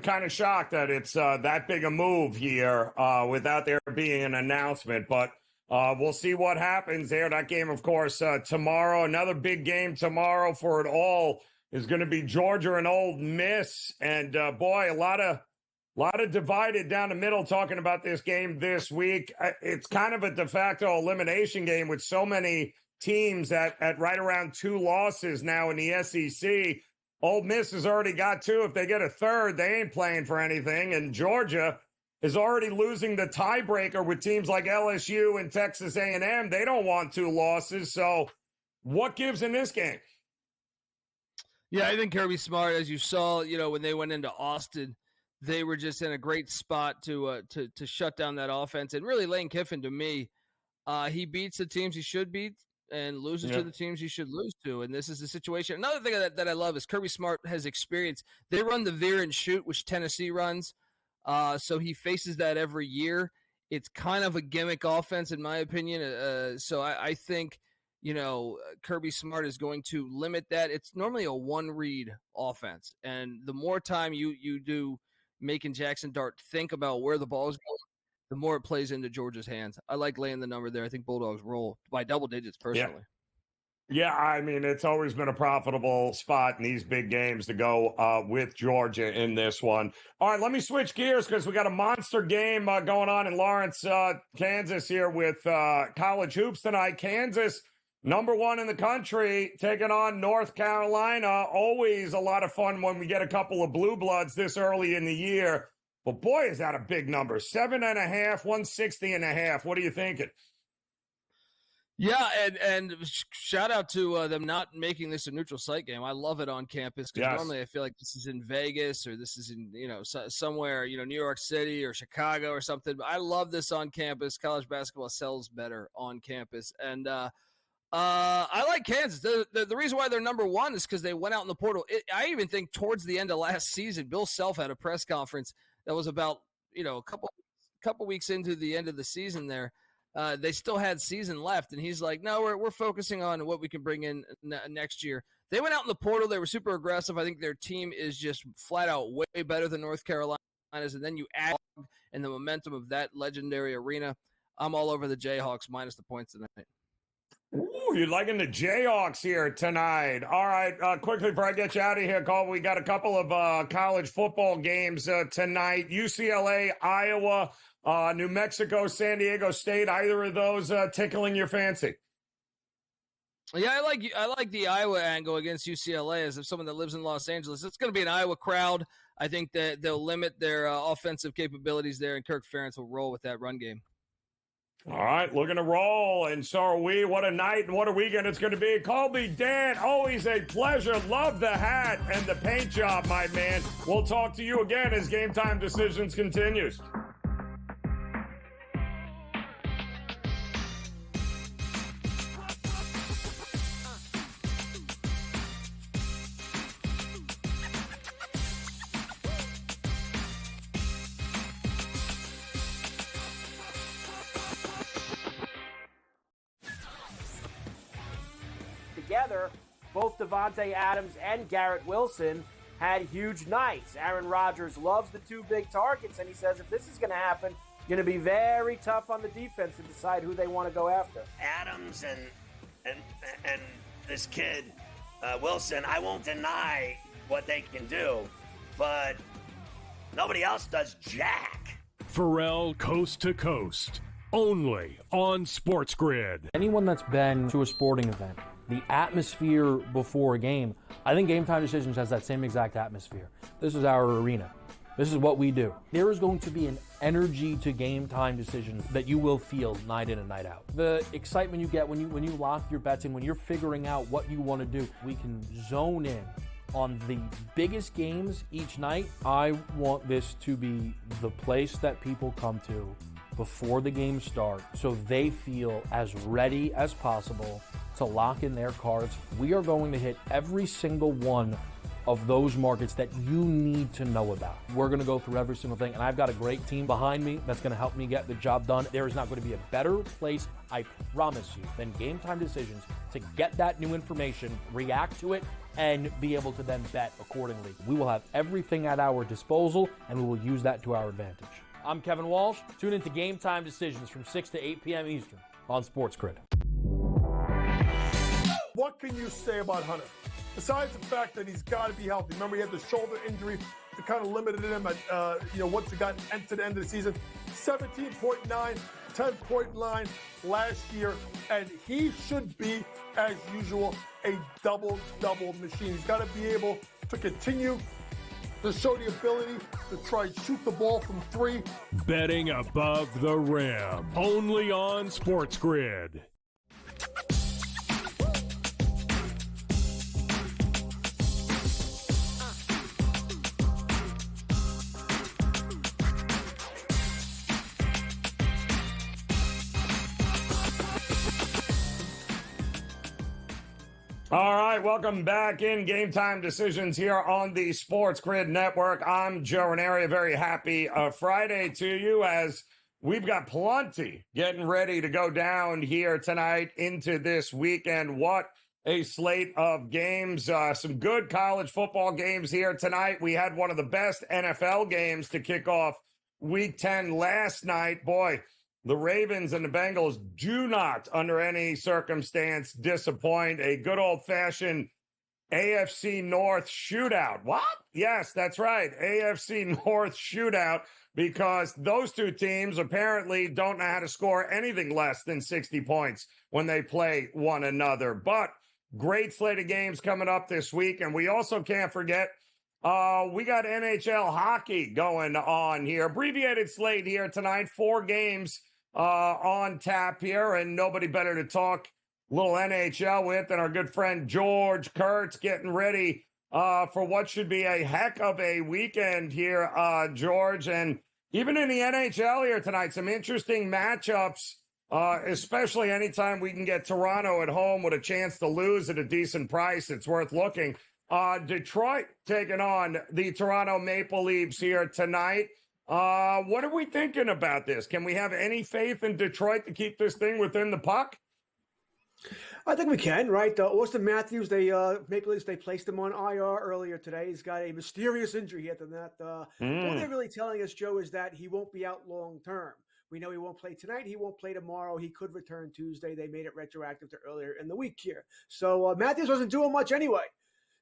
kind of shocked that it's that big a move here without there being an announcement. But we'll see what happens there. That game, of course, tomorrow. Another big game tomorrow for it all is going to be Georgia and Ole Miss. And boy, a lot of divided down the middle talking about this game this week. It's kind of a de facto elimination game with so many teams at right around 2 losses now in the SEC. Ole Miss has already got 2. If they get a third, they ain't playing for anything. And Georgia is already losing the tiebreaker with teams like LSU and Texas A&M. They don't want 2 losses. So what gives in this game? Yeah, I think Kirby Smart, as you saw, when they went into Austin, they were just in a great spot to shut down that offense. And really, Lane Kiffin, to me, he beats the teams he should beat and loses to the teams he should lose to. And this is the situation. Another thing that I love is Kirby Smart has experience. They run the veer and shoot, which Tennessee runs. So he faces that every year. It's kind of a gimmick offense, in my opinion. So I think, Kirby Smart is going to limit that. It's normally a one-read offense. And the more time you do making Jackson Dart think about where the ball is going, the more it plays into Georgia's hands. I like laying the number there. I think Bulldogs roll by double digits personally. Yeah, I mean, it's always been a profitable spot in these big games to go with Georgia in this one. All right, let me switch gears because we got a monster game going on in Lawrence, Kansas here with college hoops tonight. Kansas, number one in the country, taking on North Carolina. Always a lot of fun when we get a couple of blue bloods this early in the year. But boy, is that a big number. 7.5, 160.5. What are you thinking? Yeah, and shout out to them not making this a neutral site game. I love it on campus because normally I feel like this is in Vegas or this is in somewhere New York City or Chicago or something. But I love this on campus. College basketball sells better on campus, and I like Kansas. The reason why they're number one is because they went out in the portal. I even think towards the end of last season, Bill Self had a press conference that was about a couple weeks into the end of the season there. They still had season left, and he's like, no, we're focusing on what we can bring in next year. They went out in the portal. They were super aggressive. I think their team is just flat out way better than North Carolina's, and then you add in the momentum of that legendary arena. I'm all over the Jayhawks minus the points tonight. Ooh, you're liking the Jayhawks here tonight. All right, quickly before I get you out of here, Cole, we got a couple of college football games tonight. UCLA, Iowa, New Mexico, San Diego State. Either of those tickling your fancy? Yeah, I like the Iowa angle against UCLA as someone that lives in Los Angeles. It's going to be an Iowa crowd. I think that they'll limit their offensive capabilities there, and Kirk Ferentz will roll with that run game. All right, looking to roll, and so are we. What a night and what a weekend it's going to be. Colby, Dan, always a pleasure. Love the hat and the paint job, my man. We'll talk to you again as Game Time Decisions continues. Together, both Devontae Adams and Garrett Wilson had huge nights. Aaron Rodgers loves the two big targets, and he says if this is going to happen, it's going to be very tough on the defense to decide who they want to go after. Adams and this kid, Wilson, I won't deny what they can do, but nobody else does jack. Pharrell Coast to Coast, only on SportsGrid. Anyone that's been to a sporting event, the atmosphere before a game, I think Game Time Decisions has that same exact atmosphere. This is our arena. This is what we do. There is going to be an energy to Game Time Decisions that you will feel night in and night out. The excitement you get when you lock your bets in, when you're figuring out what you want to do, we can zone in on the biggest games each night. I want this to be the place that people come to before the games start so they feel as ready as possible to lock in their cards. We are going to hit every single one of those markets that you need to know about. We're going to go through every single thing, and I've got a great team behind me that's going to help me get the job done. There is not going to be a better place, I promise you, than Game Time Decisions to get that new information, react to it, and be able to then bet accordingly. We will have everything at our disposal, and we will use that to our advantage. I'm Kevin Walsh. Tune into Game Time Decisions from 6 to 8 p.m. Eastern on SportsGrid. What can you say about Hunter? Besides the fact that he's got to be healthy. Remember, he had the shoulder injury that kind of limited him at, once he got to the end of the season. 17.9, 10-point line last year, and he should be, as usual, a double-double machine. He's got to be able to continue to show the ability to try and shoot the ball from three. Betting above the rim, only on SportsGrid. All right, welcome back in Game Time Decisions here on the SportsGrid Network. I'm Joe Raineri. A very happy Friday to you as we've got plenty getting ready to go down here tonight into this weekend. What a slate of games. Some good college football games here tonight. We had one of the best NFL games to kick off Week 10 last night. Boy, The Ravens and the Bengals do not, under any circumstance, disappoint. A good old-fashioned AFC North shootout. What? Yes, that's right. AFC North shootout, because those two teams apparently don't know how to score anything less than 60 points when they play one another. But great slate of games coming up this week. And we also can't forget, we got NHL hockey going on here. Abbreviated slate here tonight. 4 games on tap here, and nobody better to talk little NHL with than our good friend George Kurtz, getting ready for what should be a heck of a weekend here, George. And even in the NHL here tonight, some interesting matchups, especially anytime we can get Toronto at home with a chance to lose at a decent price. It's worth looking. Detroit taking on the Toronto Maple Leafs here tonight. What are we thinking about this? Can we have any faith in Detroit to keep this thing within the puck? I think we can, right? Austin Matthews, Maple Leafs, they placed him on IR earlier today. He's got a mysterious injury after that. What they're really telling us, Joe, is that he won't be out long term. We know he won't play tonight. He won't play tomorrow. He could return Tuesday. They made it retroactive to earlier in the week here. So Matthews wasn't doing much anyway.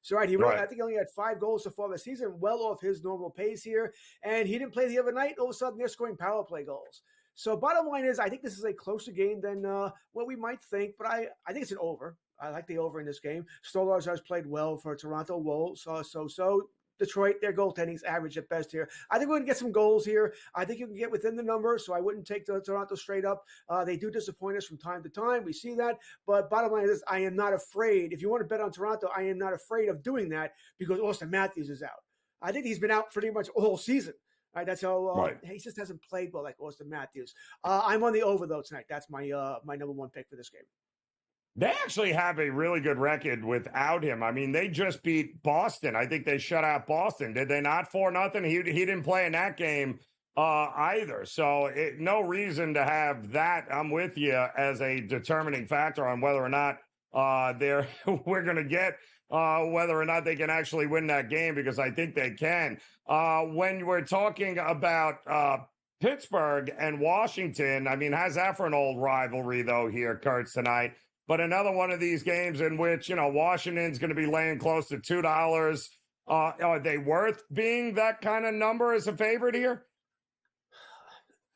So, I think he only had 5 goals so far this season, well off his normal pace here. And he didn't play the other night. All of a sudden, they're scoring power play goals. So, bottom line is, I think this is a closer game than what we might think. But I think it's an over. I like the over in this game. Stolarz has played well for Toronto. Wolves. So Detroit, their goaltending's average at best here. I think we're going to get some goals here. I think you can get within the number, so I wouldn't take Toronto straight up. They do disappoint us from time to time. We see that. But bottom line is, I am not afraid. If you want to bet on Toronto, I am not afraid of doing that because Austin Matthews is out. I think he's been out pretty much all season. All right, that's how he just hasn't played well like Austin Matthews. I'm on the over, though, tonight. That's my number 1 pick for this game. They actually have a really good record without him. I mean, they just beat Boston. I think they shut out Boston. Did they not? 4-0? He didn't play in that game either. So no reason to have that. I'm with you as a determining factor on whether or not we're going to get whether or not they can actually win that game, because I think they can. When we're talking about Pittsburgh and Washington, I mean, how's that for an old rivalry, though, here, Kurtz, tonight? But another one of these games in which, Washington's going to be laying close to $2. Are they worth being that kind of number as a favorite here?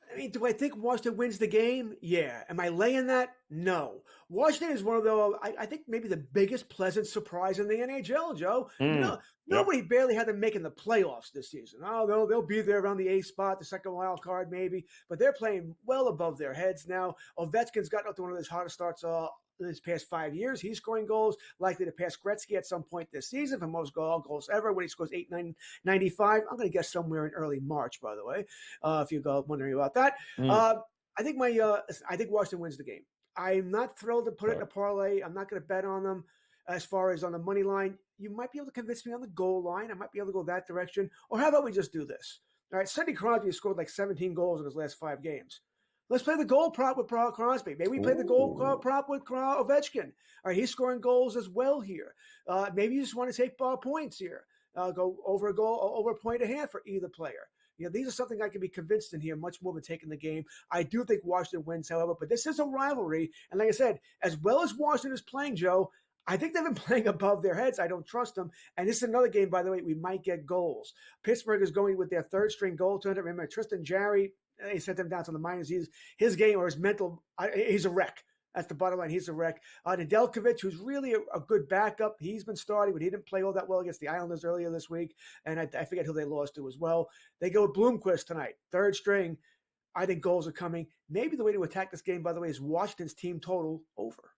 I mean, do I think Washington wins the game? Yeah. Am I laying that? No. Washington is one of the, I think maybe the biggest pleasant surprise in the NHL, Joe. Nobody barely had them making the playoffs this season. Oh, they'll be there around the 8th spot, the second wild card maybe, but they're playing well above their heads now. Ovechkin's gotten up to one of his hottest starts this past 5 years. He's scoring goals, likely to pass Gretzky at some point this season for most goals ever when he scores 895. I'm going to guess somewhere in early March, by the way, if you go wondering about that. I think Washington wins the game. I'm not thrilled to put it in a parlay. I'm not going to bet on them as far as on the money line. You might be able to convince me on the goal line. I might be able to go that direction. Or how about we just do this? All right, Sidney Crosby has scored like 17 goals in his last 5 games. Let's play the goal prop with Crosby. Maybe we play the goal prop with Ovechkin. All right, he's scoring goals as well here. Maybe you just want to take points here. Go over a point and a half for either player. These are something I can be convinced in here much more than taking the game. I do think Washington wins, however, but this is a rivalry. And like I said, as well as Washington is playing, Joe, I think they've been playing above their heads. I don't trust them. And this is another game, by the way, we might get goals. Pittsburgh is going with their 3rd-string goaltender. Remember, Tristan Jarry, they sent him down to the minors. His game or his mental, he's a wreck. That's the bottom line. He's a wreck. Nedeljkovic, who's really a good backup. He's been starting, but he didn't play all that well against the Islanders earlier this week. And I forget who they lost to as well. They go with Bloomquist tonight, 3rd string. I think goals are coming. Maybe the way to attack this game, by the way, is Washington's team total over.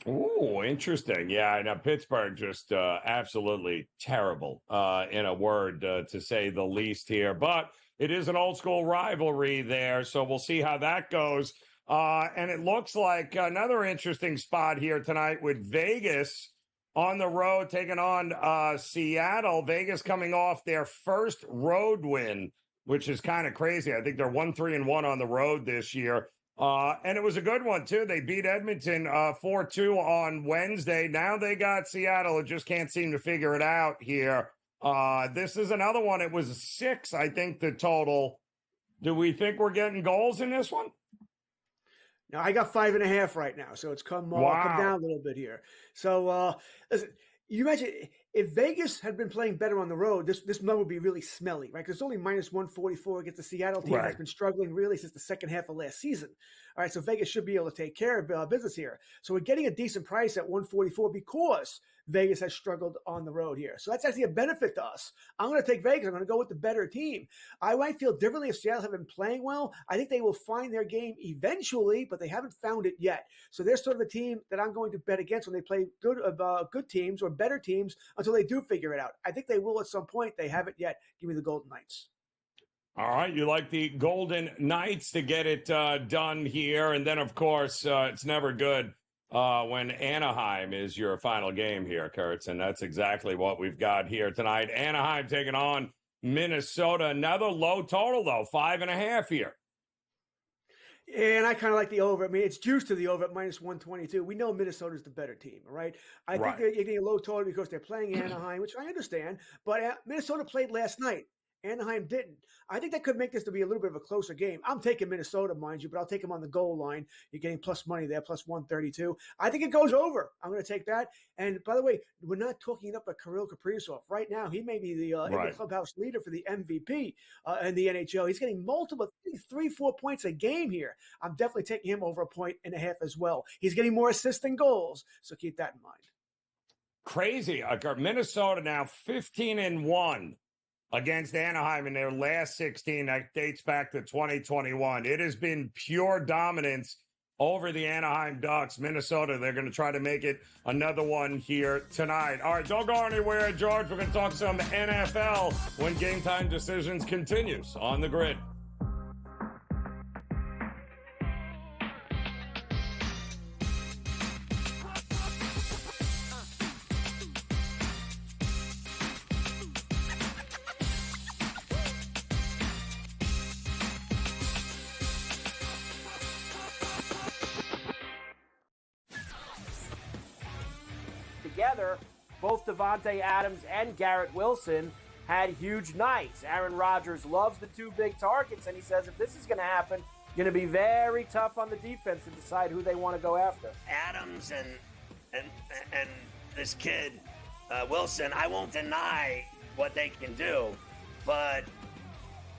Oh, interesting. Yeah, I know Pittsburgh just absolutely terrible, in a word, to say the least here. But it is an old school rivalry there, so we'll see how that goes. And it looks like another interesting spot here tonight with Vegas on the road taking on Seattle. Vegas coming off their first road win, which is kind of crazy. I think they're 1-3-1 on the road this year. And it was a good one, too. They beat Edmonton 4-2 on Wednesday. Now they got Seattle who just can't seem to figure it out here. This is another one. It was 6, I think, the total. Do we think we're getting goals in this one? Now I got 5.5 right now, so it's come down a little bit here. So listen, you imagine if Vegas had been playing better on the road, this number would be really smelly, right? Because it's only minus 144 against the Seattle team that's been struggling really since the second half of last season. All right, so Vegas should be able to take care of business here. So we're getting a decent price at 144 because Vegas has struggled on the road here. So that's actually a benefit to us. I'm going to take Vegas. I'm going to go with the better team. I might feel differently if Seattle have been playing well. I think they will find their game eventually, but they haven't found it yet. So they're sort of a team that I'm going to bet against when they play good teams or better teams until they do figure it out. I think they will at some point. They haven't yet. Give me the Golden Knights. All right, you like the Golden Knights to get it done here. And then, of course, it's never good when Anaheim is your final game here, Kurtz. And that's exactly what we've got here tonight. Anaheim taking on Minnesota. Another low total, though, 5.5 here. And I kind of like the over. I mean, it's juiced to the over at minus 122. We know Minnesota's the better team, right? I think they're getting a low total because they're playing Anaheim, which I understand. But Minnesota played last night. Anaheim didn't. I think that could make this to be a little bit of a closer game. I'm taking Minnesota, mind you, but I'll take them on the goal line. You're getting plus money there, plus 132. I think it goes over. I'm going to take that. And by the way, we're not talking up Kirill Kaprizov. Right now, he may be the clubhouse leader for the MVP in the NHL. He's getting multiple 3-4 points a game here. I'm definitely taking him over 1.5 as well. He's getting more assists than goals, so keep that in mind. Crazy. Minnesota now 15-1. Against Anaheim in their last 16. That dates back to 2021. It has been pure dominance over the Anaheim Ducks. Minnesota, they're going to try to make it another one here tonight. All right, don't go anywhere, George. We're going to talk some NFL when Game Time Decisions continues on the grid. Together, both Devontae Adams and Garrett Wilson had huge nights. Aaron Rodgers loves the two big targets, and he says if this is going to happen, going to be very tough on the defense to decide who they want to go after. Adams and this kid Wilson, I won't deny what they can do, but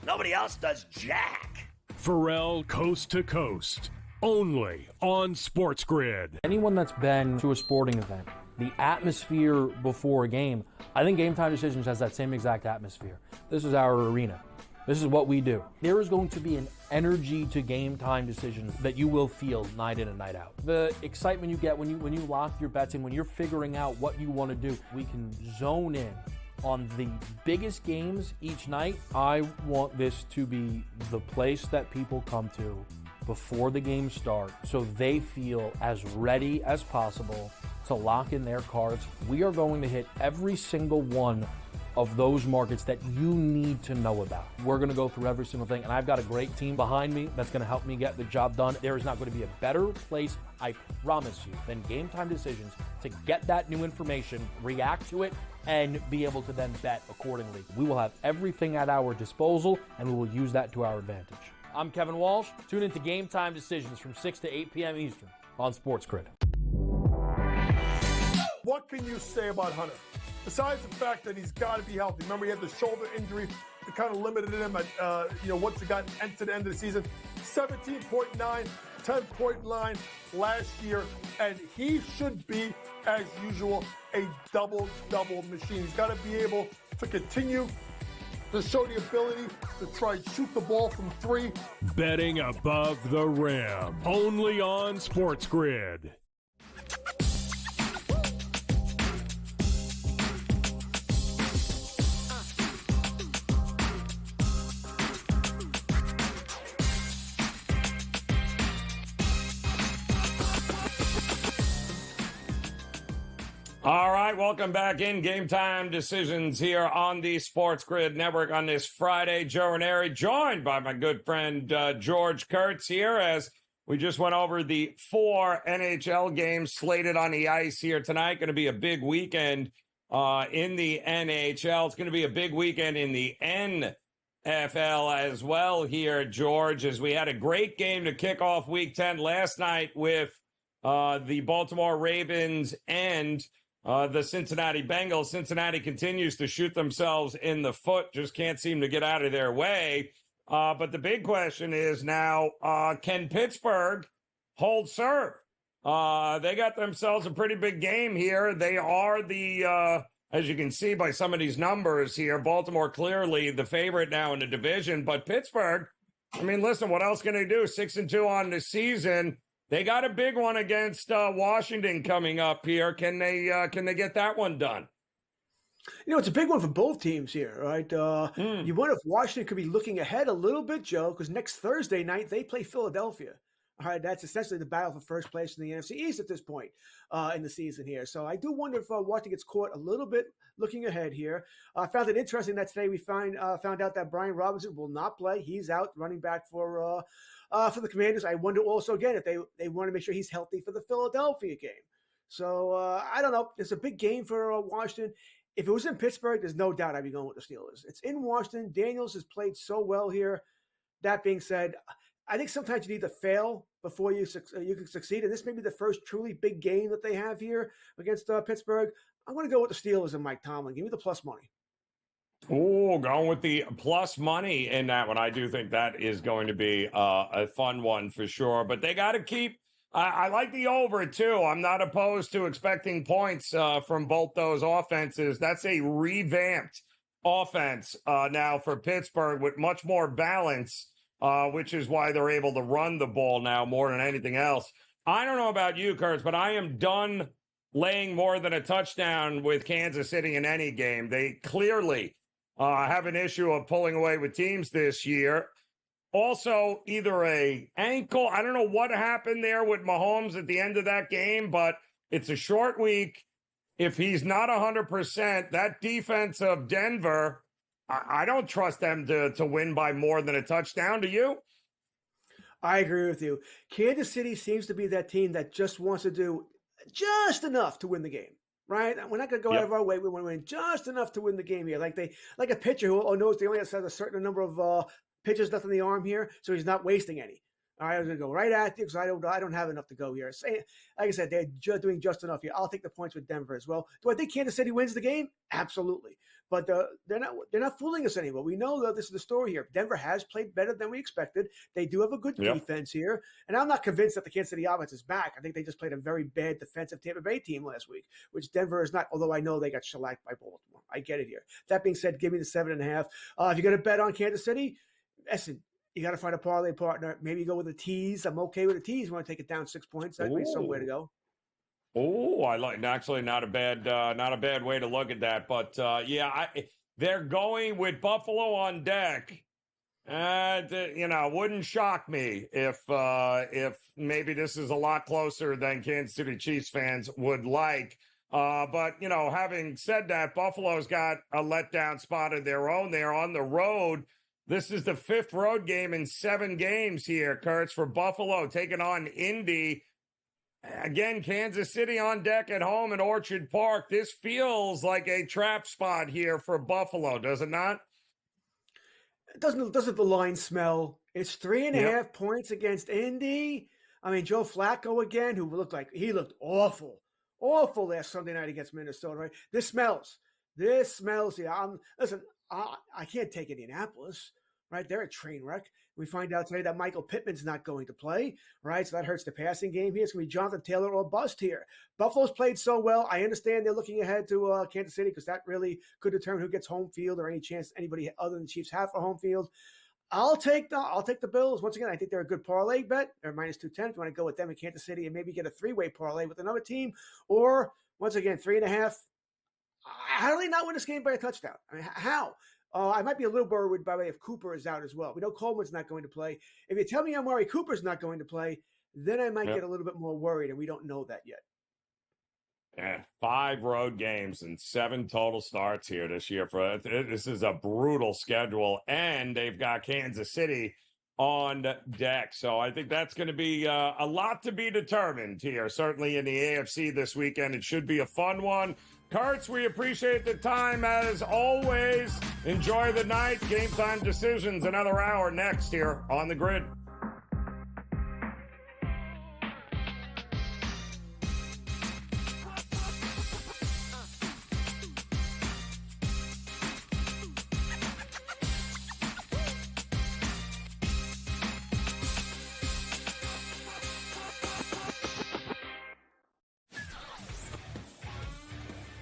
nobody else does jack. Pharrell Coast to Coast, only on SportsGrid. Anyone that's been to a sporting event, the atmosphere before a game, I think Game Time Decisions has that same exact atmosphere. This is our arena. This is what we do. There is going to be an energy to Game Time Decisions that you will feel night in and night out. The excitement you get when you lock your bets in, when you're figuring out what you want to do, we can zone in on the biggest games each night. I want this to be the place that people come to before the games start so they feel as ready as possible to lock in their cards. We are going to hit every single one of those markets that you need to know about. We're going to go through every single thing, and I've got a great team behind me that's going to help me get the job done. There is not going to be a better place, I promise you, than Game Time Decisions to get that new information, react to it, and be able to then bet accordingly. We will have everything at our disposal, and we will use that to our advantage. I'm Kevin Walsh. Tune into Game Time Decisions from 6 to 8 p.m. Eastern on SportsGrid. What can you say about Hunter? Besides the fact that he's got to be healthy. Remember, he had the shoulder injury that kind of limited him at, once he got to the end of the season. 17.9, 10-point line last year, and he should be, as usual, a double-double machine. He's got to be able to continue to show the ability to try and shoot the ball from three. Betting above the rim, only on SportsGrid. All right, welcome back in Game Time Decisions here on the SportsGrid Network on this Friday. Joe Raineri, joined by my good friend George Kurtz here as we just went over the 4 NHL games slated on the ice here tonight. Going to be a big weekend in the NHL. It's going to be a big weekend in the NFL as well here, George, as we had a great game to kick off Week 10 last night with the Baltimore Ravens and the Cincinnati Bengals. Cincinnati continues to shoot themselves in the foot, just can't seem to get out of their way. But the big question is now, can Pittsburgh hold serve? They got themselves a pretty big game here. They are the, as you can see by some of these numbers here, Baltimore clearly the favorite now in the division. But Pittsburgh, I mean, listen, what else can they do? 6-2 on the season. They got a big one against Washington coming up here. Can they get that one done? You know, it's a big one for both teams here, right? You wonder if Washington could be looking ahead a little bit, Joe, because next Thursday night they play Philadelphia. All right, that's essentially the battle for first place in the NFC East at this point in the season here. So I do wonder if Washington gets caught a little bit looking ahead here. I found it interesting that today we found out that Brian Robinson will not play. He's out running back for the Commanders. I wonder also, again, if they want to make sure he's healthy for the Philadelphia game. So I don't know. It's a big game for Washington. If it was in Pittsburgh, there's no doubt I'd be going with the Steelers. It's in Washington. Daniels has played so well here. That being said, I think sometimes you need to fail before you can succeed. And this may be the first truly big game that they have here against Pittsburgh. I'm going to go with the Steelers and Mike Tomlin. Give me the plus money. Oh, going with the plus money in that one. I do think that is going to be a fun one for sure. But they got to keep I like the over, too. I'm not opposed to expecting points from both those offenses. That's a revamped offense now for Pittsburgh with much more balance, which is why they're able to run the ball now more than anything else. I don't know about you, Kurtz, but I am done laying more than a touchdown with Kansas City in any game. They clearly have an issue of pulling away with teams this year. Also, either a ankle, I don't know what happened there with Mahomes at the end of that game, but it's a short week. If he's not 100%, that defense of Denver, I don't trust them to win by more than a touchdown. Do you? I agree with you. Kansas City seems to be that team that just wants to do just enough to win the game. Right? We're not going to go out of our way. We want to win just enough to win the game here. Like a pitcher who knows they only has a certain number of pitches left in the arm here, so he's not wasting any. All right, I'm going to go right at you because I don't have enough to go here. Like I said, they're doing just enough here. I'll take the points with Denver as well. Do I think Kansas City wins the game? Absolutely. But they're not fooling us anymore. We know that this is the story here. Denver has played better than we expected. They do have a good defense here. And I'm not convinced that the Kansas City offense is back. I think they just played a very bad defensive Tampa Bay team last week, which Denver is not, although I know they got shellacked by Baltimore. I get it here. That being said, give me the 7.5. If you're going to bet on Kansas City, listen, you got to find a parlay partner. Maybe go with a tease. I'm okay with a tease. You want to take it down 6 points. That'd be somewhere to go. Oh, I like. Actually, not a bad way to look at that. But they're going with Buffalo on deck. Wouldn't shock me if maybe this is a lot closer than Kansas City Chiefs fans would like. But having said that, Buffalo's got a letdown spot of their own. They're on the road. This is the 5th road game in 7 games here, Kurtz, for Buffalo, taking on Indy. Again, Kansas City on deck at home at Orchard Park. This feels like a trap spot here for Buffalo, does it not? Doesn't the line smell? It's 3.5 points against Indy. I mean, Joe Flacco again, who looked awful last Sunday night against Minnesota. Right? This smells here. I can't take Indianapolis. Right, they're a train wreck. We find out today that Michael Pittman's not going to play, right? So that hurts the passing game here. It's going to be Jonathan Taylor or bust here. Buffalo's played so well. I understand they're looking ahead to Kansas City because that really could determine who gets home field or any chance anybody other than the Chiefs have for home field. I'll take the Bills. Once again, I think they're a good parlay bet. They're minus 210. If you want to go with them in Kansas City and maybe get a 3-way parlay with another team, or once again 3.5. How do they not win this game by a touchdown? I mean, how? I might be a little worried by way if Cooper is out as well. We know Coleman's not going to play. If you tell me Amari Cooper's not going to play, then I might get a little bit more worried, and we don't know that yet. 5 road games and 7 total starts here this year. This is a brutal schedule, and they've got Kansas City on deck. So I think that's going to be a lot to be determined here, certainly in the AFC this weekend. It should be a fun one. Kurtz, we appreciate the time as always. Enjoy the night. Game Time Decisions, another hour next here on the Grid.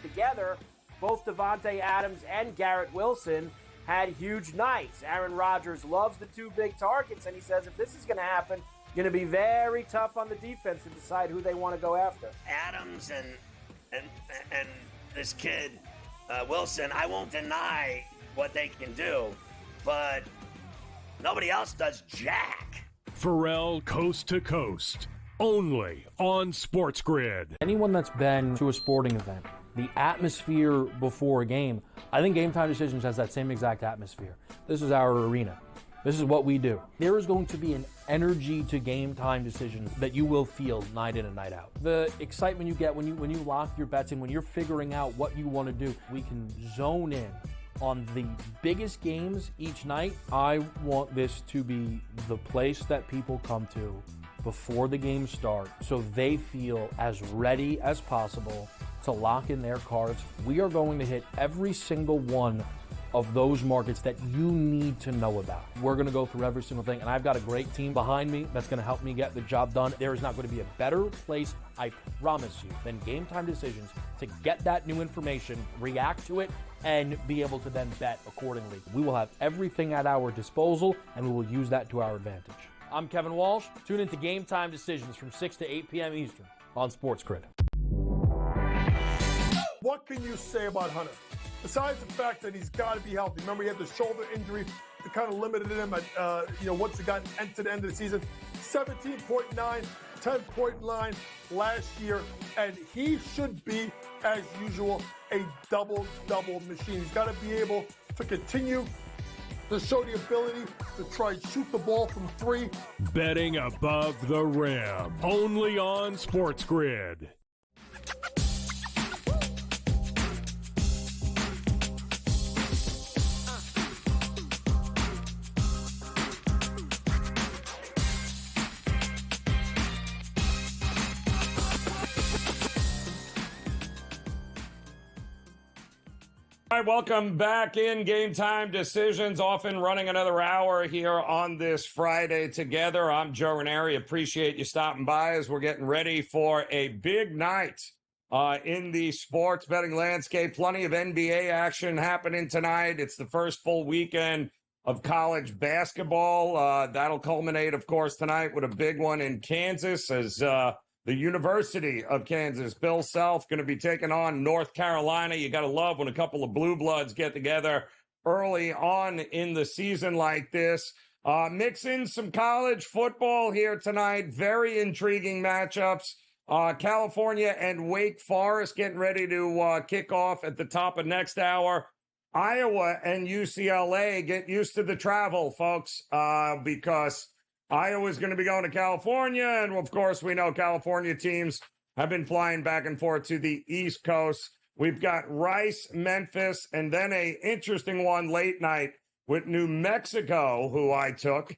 Together, both Devontae Adams and Garrett Wilson had huge nights. Aaron Rodgers loves the two big targets, and he says if this is going to happen, going to be very tough on the defense to decide who they want to go after. Adams and this kid Wilson, I won't deny what they can do, but nobody else does jack. Pharrell Coast to Coast, only on SportsGrid. Anyone that's been to a sporting event, the atmosphere before a game, I think Game Time Decisions has that same exact atmosphere. This is our arena. This is what we do. There is going to be an energy to Game Time Decisions that you will feel night in and night out. The excitement you get when you lock your bets in, when you're figuring out what you want to do, we can zone in on the biggest games each night. I want this to be the place that people come to before the games start so they feel as ready as possible to lock in their cards. We are going to hit every single one of those markets that you need to know about. We're going to go through every single thing, and I've got a great team behind me that's going to help me get the job done. There is not going to be a better place, I promise you, than Game Time Decisions to get that new information, react to it, and be able to then bet accordingly. We will have everything at our disposal, and we will use that to our advantage. I'm Kevin Walsh. Tune into Game Time Decisions from 6 to 8 p.m. Eastern on SportsGrid. What can you say about Hunter? Besides the fact that he's got to be healthy. Remember, he had the shoulder injury that kind of limited him at, once he got to the end of the season. 17.9, 10-point line last year, and he should be, as usual, a double-double machine. He's got to be able to continue to show the ability to try and shoot the ball from three. Betting above the rim, only on SportsGrid. All right, welcome back in Game Time Decisions, often running another hour here on this Friday together. I'm Joe Raineri. Appreciate you stopping by as we're getting ready for a big night in the sports betting landscape. Plenty of NBA action happening tonight. It's the first full weekend of college basketball. That'll culminate, of course, tonight with a big one in Kansas as the University of Kansas, Bill Self, going to be taking on North Carolina. You got to love when a couple of blue bloods get together early on in the season like this. Mix in some college football here tonight. Very intriguing matchups. California and Wake Forest getting ready to kick off at the top of next hour. Iowa and UCLA, get used to the travel, folks, because Iowa's going to be going to California, and of course, we know California teams have been flying back and forth to the East Coast. We've got Rice, Memphis, and then a interesting one late night with New Mexico, who I took,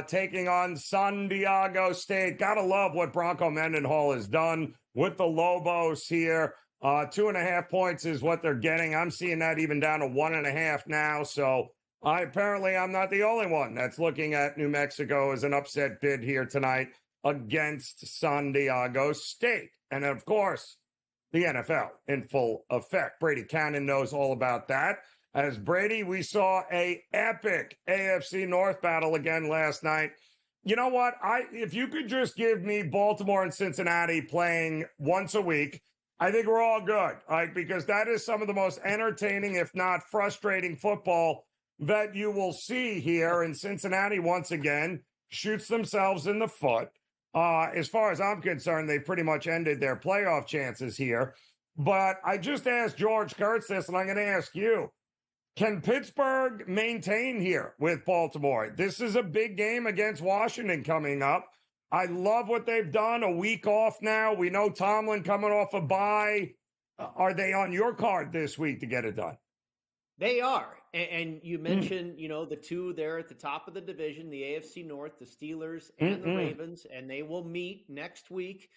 taking on San Diego State. Gotta love what Bronco Mendenhall has done with the Lobos here. 2.5 points is what they're getting. I'm seeing that even down to 1.5 now, so I'm not the only one that's looking at New Mexico as an upset bid here tonight against San Diego State. And of course, the NFL in full effect. Brady Cannon knows all about that. As Brady, we saw a epic AFC North battle again last night. You know what? If you could just give me Baltimore and Cincinnati playing once a week, I think we're all good. Because that is some of the most entertaining, if not frustrating football that you will see here. And Cincinnati, once again, shoots themselves in the foot. As far as I'm concerned, they've pretty much ended their playoff chances here. But I just asked George Kurtz this, and I'm going to ask you. Can Pittsburgh maintain here with Baltimore? This is a big game against Washington coming up. I love what they've done. A week off now. We know Tomlin coming off a bye. Are they on your card this week to get it done? They are. And you mentioned, the two there at the top of the division, the AFC North, the Steelers and the Ravens, and they will meet next week.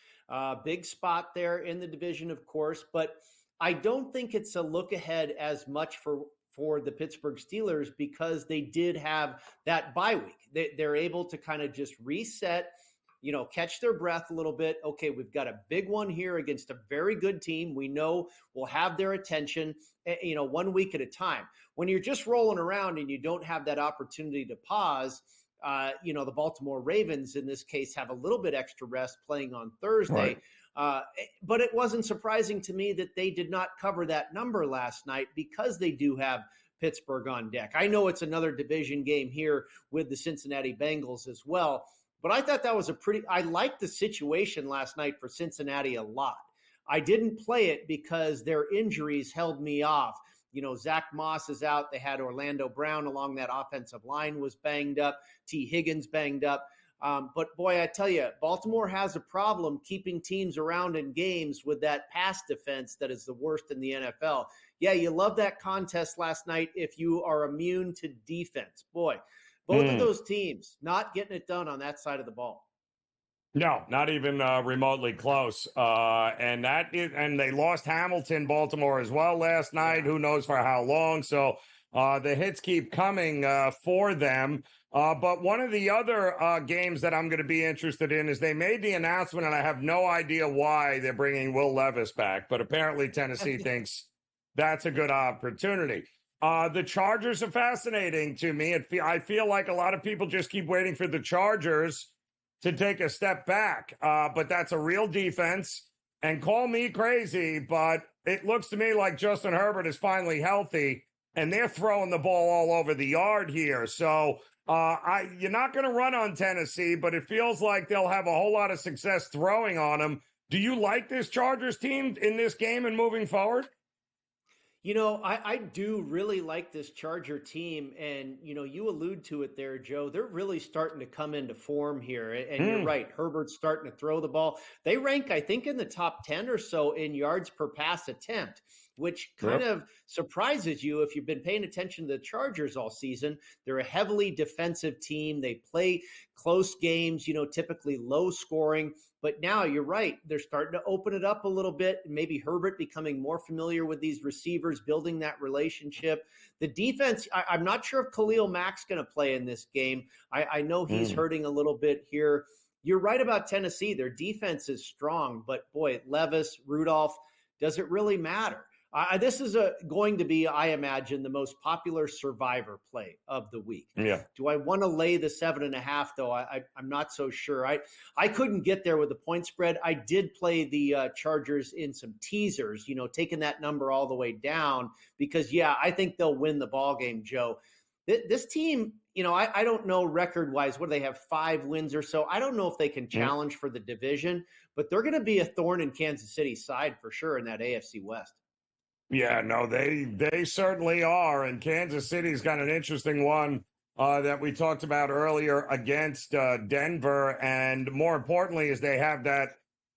Big spot there in the division, of course. But I don't think it's a look ahead as much for the Pittsburgh Steelers because they did have that bye week. They're able to kind of just reset, catch their breath a little bit. Okay, we've got a big one here against a very good team. We know we'll have their attention, 1 week at a time. When you're just rolling around and you don't have that opportunity to pause, the Baltimore Ravens in this case have a little bit extra rest playing on Thursday. Right. But it wasn't surprising to me that they did not cover that number last night because they do have Pittsburgh on deck. I know it's another division game here with the Cincinnati Bengals as well, but I thought that was I liked the situation last night for Cincinnati a lot. I didn't play it because their injuries held me off. Zach Moss is out. They had Orlando Brown along that offensive line was banged up. T. Higgins banged up. But boy, I tell you, Baltimore has a problem keeping teams around in games with that pass defense that is the worst in the NFL. Yeah, you love that contest last night if you are immune to defense. Boy, both of those teams not getting it done on that side of the ball. No, not even remotely close. And they lost Hamilton, Baltimore as well last night. Who knows for how long? So the hits keep coming for them. But one of the other games that I'm going to be interested in is they made the announcement, and I have no idea why they're bringing Will Levis back, but apparently Tennessee thinks that's a good opportunity. The Chargers are fascinating to me. I feel like a lot of people just keep waiting for the Chargers to take a step back, but that's a real defense. And call me crazy, but it looks to me like Justin Herbert is finally healthy, and they're throwing the ball all over the yard here. So you're not going to run on Tennessee, but it feels like they'll have a whole lot of success throwing on them. Do you like this Chargers team in this game and moving forward? I do really like this Charger team. And, you allude to it there, Joe. They're really starting to come into form here. And you're right. Herbert's starting to throw the ball. They rank, I think, in the top 10 or so in yards per pass attempt, which kind of surprises you if you've been paying attention to the Chargers all season. They're a heavily defensive team. They play close games, typically low scoring. But now you're right. They're starting to open it up a little bit. Maybe Herbert becoming more familiar with these receivers, building that relationship. The defense, I'm not sure if Khalil Mack's going to play in this game. I know he's hurting a little bit here. You're right about Tennessee. Their defense is strong. But boy, Levis, Rudolph, does it really matter? This is going to be, I imagine, the most popular survivor play of the week. Yeah. Do I want to lay the 7.5, though? I'm not so sure. I couldn't get there with the point spread. I did play the Chargers in some teasers, taking that number all the way down because, I think they'll win the ball game, Joe. This team, I don't know record-wise, what do they have, 5 wins or so? I don't know if they can challenge for the division, but they're going to be a thorn in Kansas City's side for sure in that AFC West. Yeah, no, they certainly are. And Kansas City's got an interesting one that we talked about earlier against Denver. And more importantly is they have that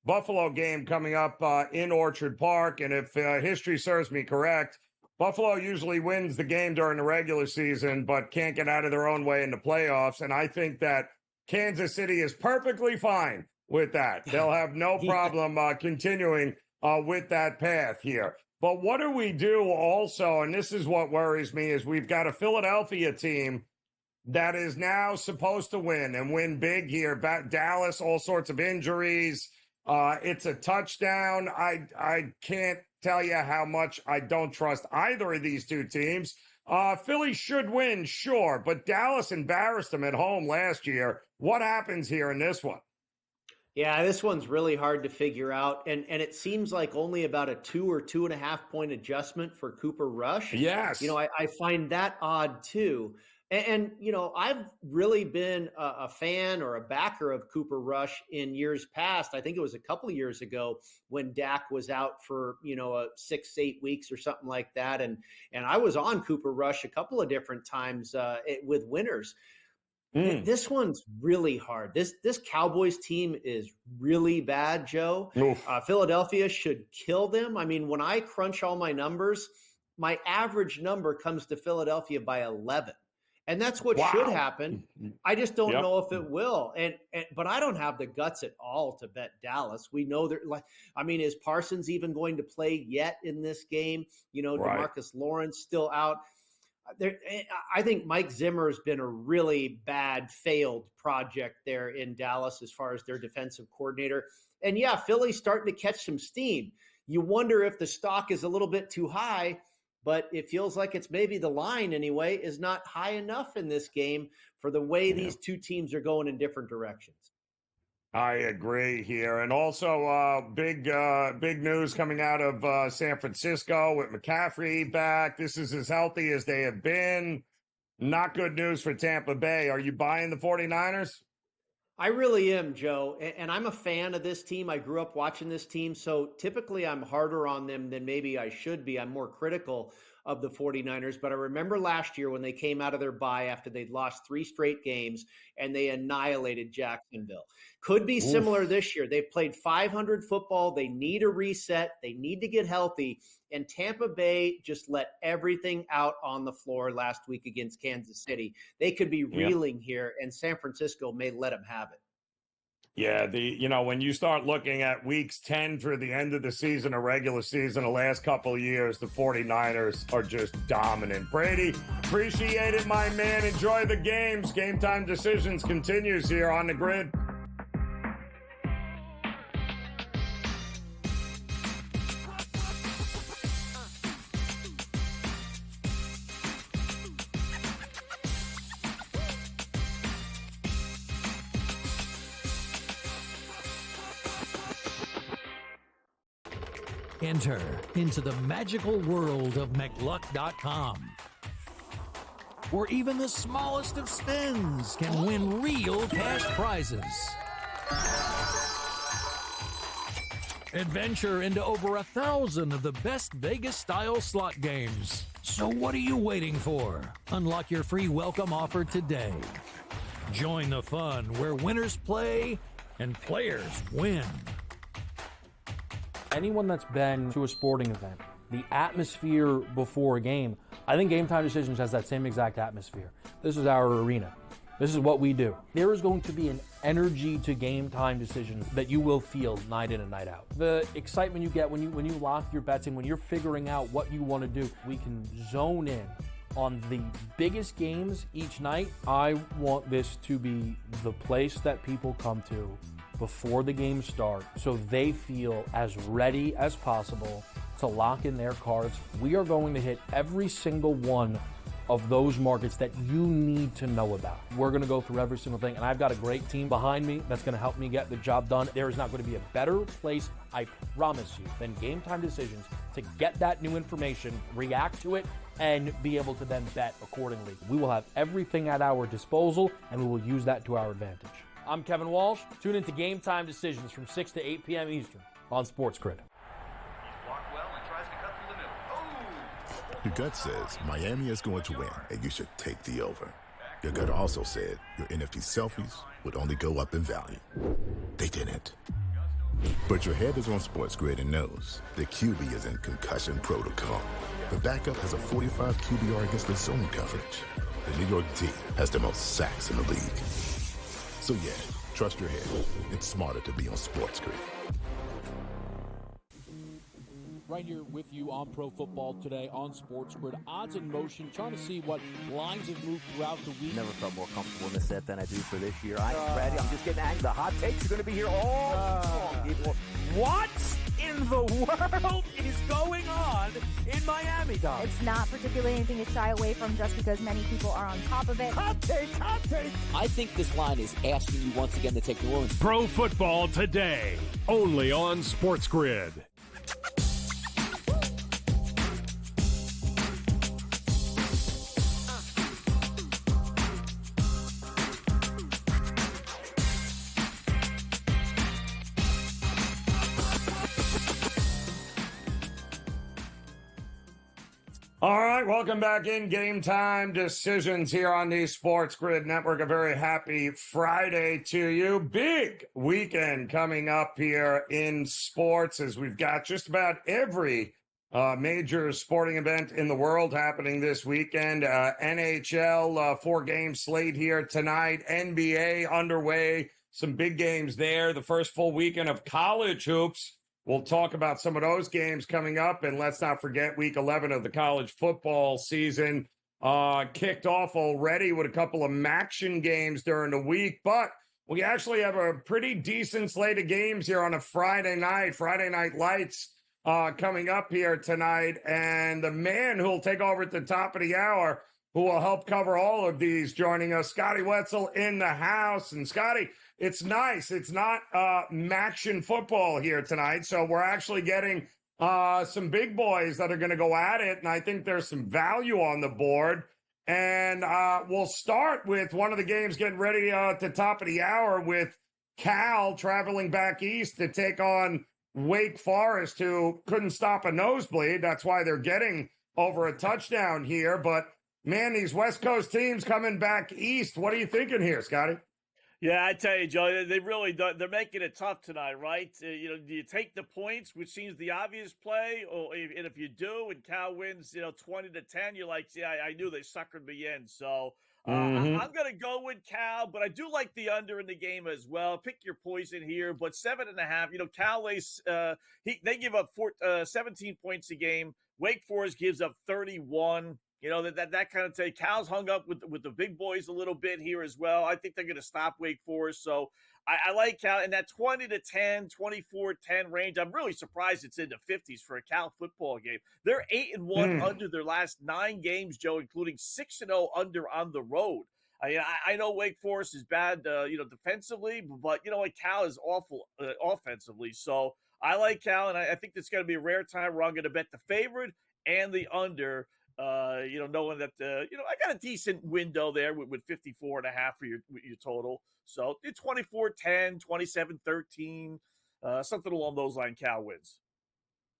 Buffalo game coming up in Orchard Park. And if history serves me correct, Buffalo usually wins the game during the regular season, but can't get out of their own way in the playoffs. And I think that Kansas City is perfectly fine with that. They'll have no problem continuing with that path here. But what do we do also, and this is what worries me, is we've got a Philadelphia team that is now supposed to win and win big here. Dallas, all sorts of injuries. It's a touchdown. I can't tell you how much I don't trust either of these two teams. Philly should win, sure, but Dallas embarrassed them at home last year. What happens here in this one? Yeah, this one's really hard to figure out. And it seems like only about a 2 or 2.5 point adjustment for Cooper Rush. Yes. I find that odd too. And I've really been a fan or a backer of Cooper Rush in years past. I think it was a couple of years ago when Dak was out for, 6-8 weeks or something like that. And I was on Cooper Rush a couple of different times with winners. This one's really hard. This Cowboys team is really bad, Joe. Philadelphia should kill them. I mean, when I crunch all my numbers, my average number comes to Philadelphia by 11. And that's what should happen. I just don't know if it will. But I don't have the guts at all to bet Dallas. We know is Parsons even going to play yet in this game? DeMarcus Lawrence still out. I think Mike Zimmer has been a really bad failed project there in Dallas as far as their defensive coordinator. And Philly's starting to catch some steam. You wonder if the stock is a little bit too high, but it feels like it's maybe the line anyway is not high enough in this game for the way these two teams are going in different directions. I agree here. And also big news coming out of San Francisco with McCaffrey back. This is as healthy as they have been. Not good news for Tampa Bay. Are you buying the 49ers? I really am, Joe. And I'm a fan of this team. I grew up watching this team. So typically I'm harder on them than maybe I should be. I'm more critical of the 49ers. But I remember last year when they came out of their bye after they'd lost 3 straight games and they annihilated Jacksonville. Could be similar this year. They've played 500 football. They need a reset. They need to get healthy. And Tampa Bay just let everything out on the floor last week against Kansas City. They could be reeling here, and San Francisco may let them have it. Yeah, when you start looking at weeks 10 through the end of the season, a regular season, the last couple of years, the 49ers are just dominant. Brady, appreciate it, my man. Enjoy the games. Game Time Decisions continues here on the grid. Enter into the magical world of McLuck.com, where even the smallest of spins can win real cash prizes. Adventure into over 1,000 of the best Vegas-style slot games. So what are you waiting for? Unlock your free welcome offer today. Join the fun where winners play and players win. Anyone that's been to a sporting event, the atmosphere before a game, I think Game Time Decisions has that same exact atmosphere. This is our arena. This is what we do. There is going to be an energy to Game Time Decisions that you will feel night in and night out. The excitement you get when you lock your bets in, when you're figuring out what you want to do, we can zone in on the biggest games each night. I want this to be the place that people come to before the games start so they feel as ready as possible to lock in their cards. We are going to hit every single one of those markets that you need to know about. We're going to go through every single thing, and I've got a great team behind me that's going to help me get the job done. There is not going to be a better place, I promise you, than Game Time Decisions to get that new information, react to it, and be able to then bet accordingly. We will have everything at our disposal, and we will use that to our advantage. I'm Kevin Walsh. Tune into Game Time Decisions from 6 to 8 p.m. Eastern on SportsGrid. Your gut says Miami is going to win, and you should take the over. Your gut also said your NFT selfies would only go up in value. They didn't. But your head is on SportsGrid and knows the QB is in concussion protocol. The backup has a 45 QBR against the zone coverage. The New York D has the most sacks in the league. So yeah, trust your head. It's smarter to be on SportsGrid. Right here with you on Pro Football Today on SportsGrid. Odds in motion, trying to see what lines have moved throughout the week. Never felt more comfortable in this set than I do for this year. I'm ready. I'm just getting angry. The hot takes are going to be here all long, people. What in the world is going on in Miami, Dom? It's not particularly anything to shy away from just because many people are on top of it. Hot take, hot take. I think this line is asking you once again to take New Orleans. Pro Football Today, only on SportsGrid. All right, welcome back in Game Time Decisions here on the SportsGrid Network. A very happy Friday to you. Big weekend coming up here in sports as we've got just about every major sporting event in the world happening this weekend. NHL, 4-game slate here tonight. NBA underway, some big games there. The first full weekend of college hoops. We'll talk about some of those games coming up, and let's not forget Week 11 of the college football season kicked off already with a couple of action games during the week, but we actually have a pretty decent slate of games here on a Friday night lights coming up here tonight, and the man who will take over at the top of the hour, who will help cover all of these, joining us, Scotty Wetzel in the house. And Scotty, it's nice. It's not action football here tonight, so we're actually getting some big boys that are going to go at it, and I think there's some value on the board. And we'll start with one of the games getting ready at the top of the hour with Cal traveling back east to take on Wake Forest, who couldn't stop a nosebleed. That's why they're getting over a touchdown here. But, man, these West Coast teams coming back east. What are you thinking here, Scotty? Yeah, I tell you, Joe, they really do, they're making it tough tonight, right? Do you take the points, which seems the obvious play, and if you do, and Cal wins, 20-10, you're like, yeah, I knew they suckered me in. So I'm going to go with Cal, but I do like the under in the game as well. Pick your poison here, but 7.5. Cal they give up 17 points a game. Wake Forest gives up 31. That kind of take. Cal's hung up with the big boys a little bit here as well. I think they're going to stop Wake Forest. So I like Cal in that 20-10, 24-10 range. I'm really surprised it's in the 50s for a Cal football game. They're 8-1 under their last 9 games, Joe, including 6-0 under on the road. I know Wake Forest is bad, defensively, but Cal is awful offensively. So I like Cal, and I think it's going to be a rare time where I'm going to bet the favorite and the under. Knowing that, I got a decent window there with 54.5 for your total. So it's 24-10, 27-13, something along those lines. Cal wins.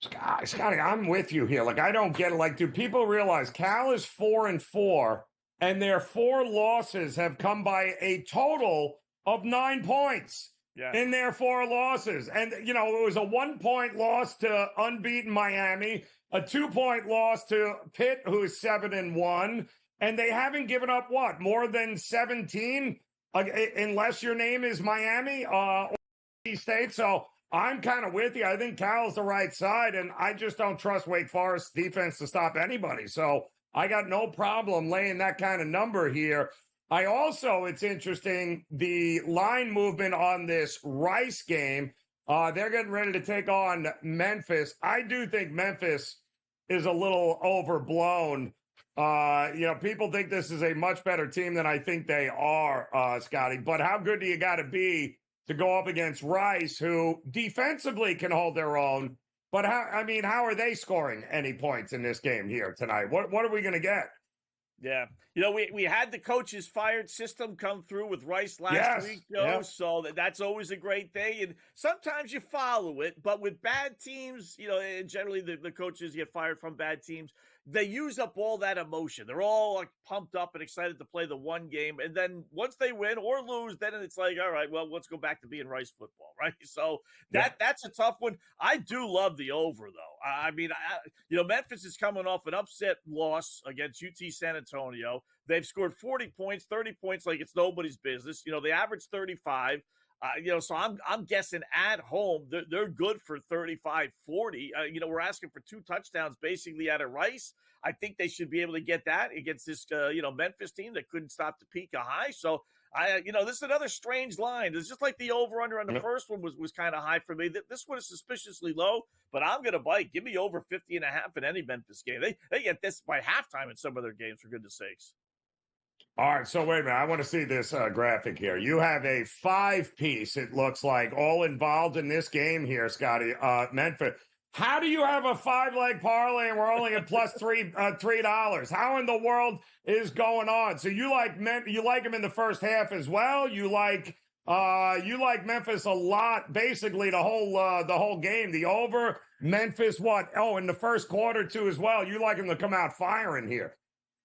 Scotty, I'm with you here. I don't get it. Do people realize Cal is 4-4, and their 4 losses have come by a total of 9 points in their 4 losses. And, it was a 1-point loss to unbeaten Miami, a 2-point loss to Pitt, who is 7-1, and they haven't given up more than 17, unless your name is Miami or State. So I'm kind of with you. I think Cal's the right side, and I just don't trust Wake Forest defense to stop anybody. So I got no problem laying that kind of number here. It's interesting, the line movement on this Rice game. They're getting ready to take on Memphis. I do think Memphis is a little overblown. People think this is a much better team than I think they are, Scotty. But how good do you got to be to go up against Rice, who defensively can hold their own? But how are they scoring any points in this game here tonight? What are we going to get? Yeah. We had the coaches fired system come through with Rice last week, Joe, so that's always a great thing. And sometimes you follow it, but with bad teams, and generally the coaches get fired from bad teams, they use up all that emotion. They're all pumped up and excited to play the one game. And then once they win or lose, then it's like, all right, well, let's go back to being Rice football, right? So that's a tough one. I do love the over, though. Memphis is coming off an upset loss against UT San Antonio. They've scored 40 points, 30 points like it's nobody's business. They average 35. So I'm guessing at home they're good for 35-40. We're asking for 2 touchdowns basically out of Rice. I think they should be able to get that against this Memphis team that couldn't stop the peak of high. So this is another strange line. It's just like the over/under on the first one was kind of high for me. This one is suspiciously low, but I'm going to bite. Give me over 50.5 in any Memphis game. They get this by halftime in some of their games, for goodness sakes. All right, so wait a minute. I want to see this graphic here. You have a 5-piece, it looks like, all involved in this game here, Scotty. Memphis. How do you have a 5-leg parlay and we're only at plus $3? How in the world is going on? So you like them in the first half as well? You like You like Memphis a lot, basically the whole game. The over, Memphis what? Oh, in the first quarter too as well. You like them to come out firing here.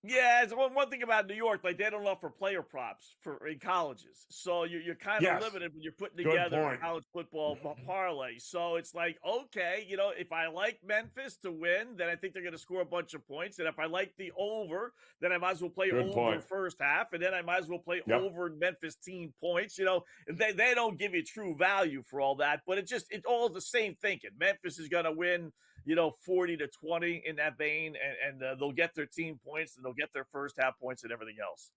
Yeah, it's one thing about New York, like they don't offer player props in colleges, so you're kind of limited when you're putting together a college football parlay. So it's like, okay, if I like Memphis to win, then I think they're going to score a bunch of points, and if I like the over, then I might as well play over first half, and then I might as well play over Memphis team points. They don't give you true value for all that, but it's all the same thinking. Memphis is going to win, 40-20 in that vein, and they'll get their team points and they'll get their first half points and everything else.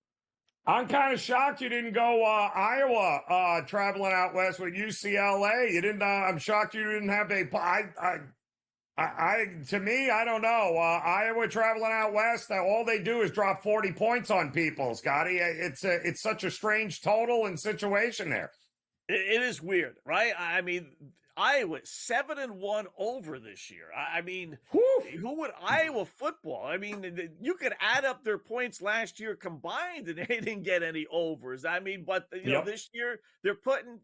I'm kind of shocked you didn't go Iowa traveling out west with UCLA. You didn't. I'm shocked you didn't have a. To me, I don't know. Iowa traveling out west. All they do is drop 40 points on people, Scotty. It's such a strange total and situation there. It is weird, right? I mean, Iowa 7-1 over this year. I mean, who would Iowa football? I mean, you could add up their points last year combined, and they didn't get any overs. I mean, but this year they're putting,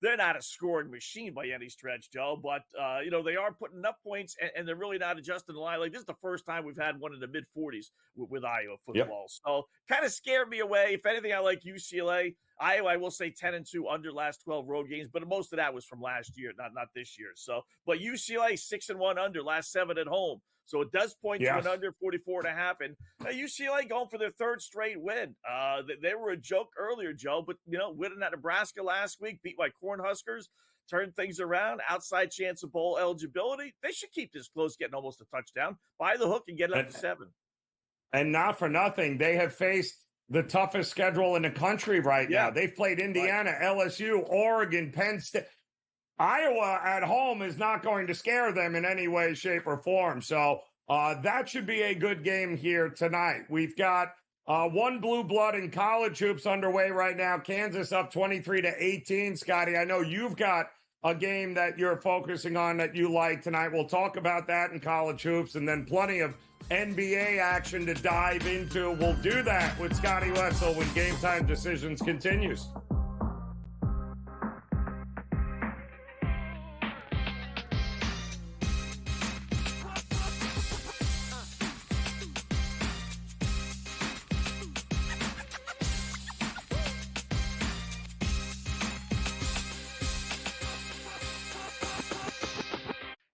they're not a scoring machine by any stretch, Joe. But they are putting up points, and they're really not adjusting the line. Like, this is the first time we've had one in the mid 40s with Iowa football. So kind of scared me away. If anything, I like UCLA. Iowa, I will say 10-2 under last 12 road games, but most of that was from last year, not this year. So, but UCLA 6-1 under, last 7 at home. So it does point to an under 44.5. And UCLA going for their third straight win. They were a joke earlier, Joe, but winning at Nebraska last week, beat by Cornhuskers, turned things around. Outside chance of bowl eligibility. They should keep this close, getting almost a touchdown. Buy the hook and get it up to 7. And not for nothing, they have faced the toughest schedule in the country right now. They've played Indiana, LSU, Oregon, Penn State. Iowa at home is not going to scare them in any way, shape, or form. So that should be a good game here tonight. We've got one blue blood in college hoops underway right now. Kansas up 23-18. Scotty, I know you've got a game that you're focusing on that you like tonight. We'll talk about that in college hoops, and then plenty of NBA action to dive into. We'll do that with Scotty Wetzel when Game Time Decisions continues.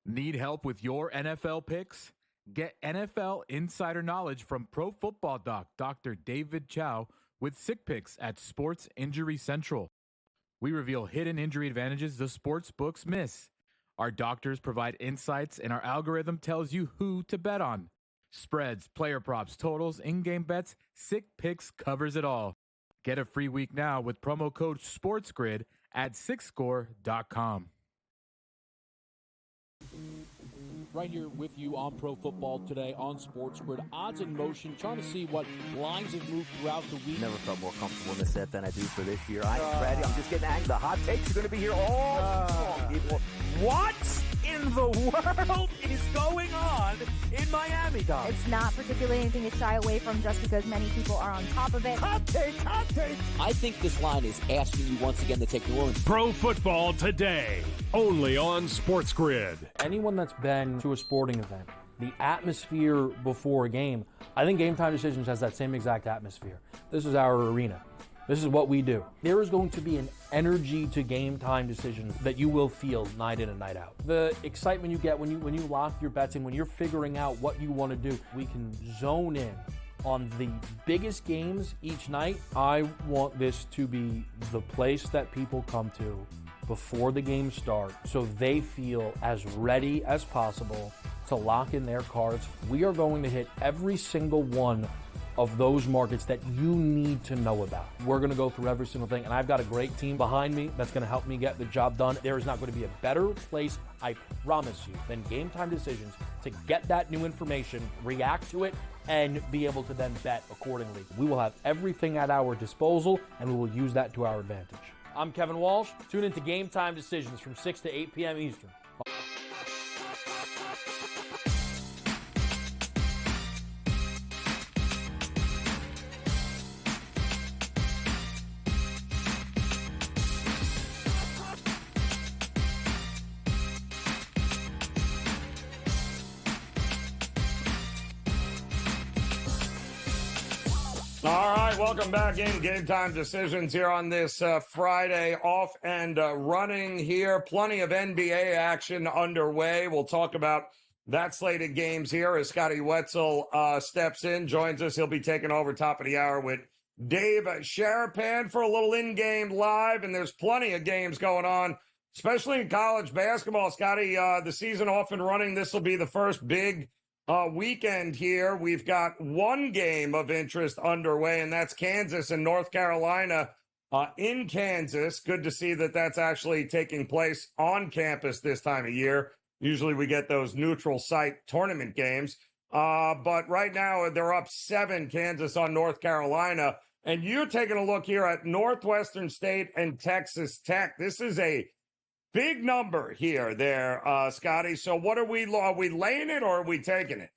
Need help with your NFL picks? Get NFL insider knowledge from Pro Football Doc, Dr. David Chow, with Sick Picks at Sports Injury Central. We reveal hidden injury advantages the sports books miss. Our doctors provide insights, and our algorithm tells you who to bet on. Spreads, player props, totals, in-game bets, Sick Picks covers it all. Get a free week now with promo code SportsGrid at SickScore.com. Right here with you on Pro Football Today on SportsGrid. Odds in motion, trying to see what lines have moved throughout the week. Never felt more comfortable in this set than I do for this year. I am ready. I'm just getting angry. The hot takes are going to be here all long, people. What in the world is going on in Miami, Dom? It's not particularly anything to shy away from just because many people are on top of it. Hot take. I think this line is asking you once again to take New Orleans. Pro Football Today, only on SportsGrid. Anyone that's been to a sporting event, the atmosphere before a game, I think Game Time Decisions has that same exact atmosphere. This is our arena. This is what we do. There is going to be an energy to Game Time Decisions that you will feel night in and night out. The excitement you get when you lock your bets in, when you're figuring out what you want to do, we can zone in on the biggest games each night. I want this to be the place that people come to before the games start so they feel as ready as possible to lock in their cards. We are going to hit every single one of those markets that you need to know about. We're going to go through every single thing, and I've got a great team behind me that's going to help me get the job done. There is not going to be a better place, I promise you, than Game Time Decisions to get that new information, react to it, and be able to then bet accordingly. We will have everything at our disposal, and we will use that to our advantage. I'm Kevin Walsh. Tune into Game Time Decisions from 6 to 8 p.m. Eastern. right, welcome back in Game Time Decisions here on this Friday, off and running here. Plenty of NBA action underway. We'll talk about that slate of games here as Scotty Wetzel steps in, joins us. He'll be taking over top of the hour with Dave Sharapan for a little in-game live, and there's plenty of games going on, especially in college basketball. Scotty, the season off and running. This will be the first big weekend here. We've got one game of interest underway, and that's Kansas and North Carolina in Kansas. Good to see that that's actually taking place on campus this time of year. Usually we get those neutral site tournament games. But right now they're up 7, Kansas on North Carolina. And you're taking a look here at Northwestern State and Texas Tech. This is a big number here there, Scotty. So what are we laying it or are we taking it?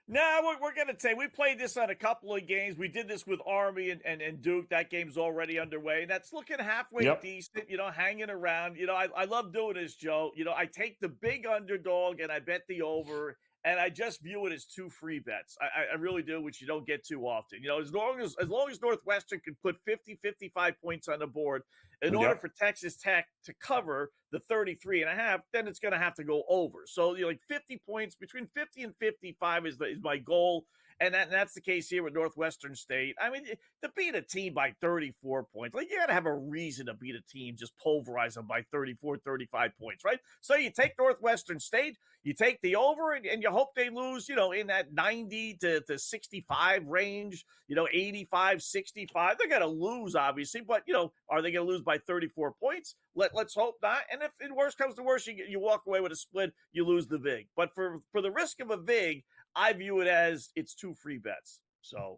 No, we're going to take. We played this on a couple of games. We did this with Army and Duke. That game's already underway. And that's looking halfway decent, hanging around. I love doing this, Joe. I take the big underdog and I bet the over. And I just view it as 2 free bets. I really do, which you don't get too often. As long as Northwestern can put 50, 55 points on the board, in order for Texas Tech to cover the 33.5, then it's going to have to go over. So, 50 points, between 50 and 55 is my goal. And that's the case here with Northwestern State. I mean, to beat a team by 34 points, you got to have a reason to beat a team, just pulverize them by 34, 35 points, right? So you take Northwestern State, you take the over, and you hope they lose, in that 90 to 65 range, 85, 65. They're going to lose, obviously, but, are they going to lose by 34 points? Let's hope not. And if the worst comes to worst, you walk away with a split, you lose the VIG. But for the risk of a VIG, I view it as it's 2 free bets. So,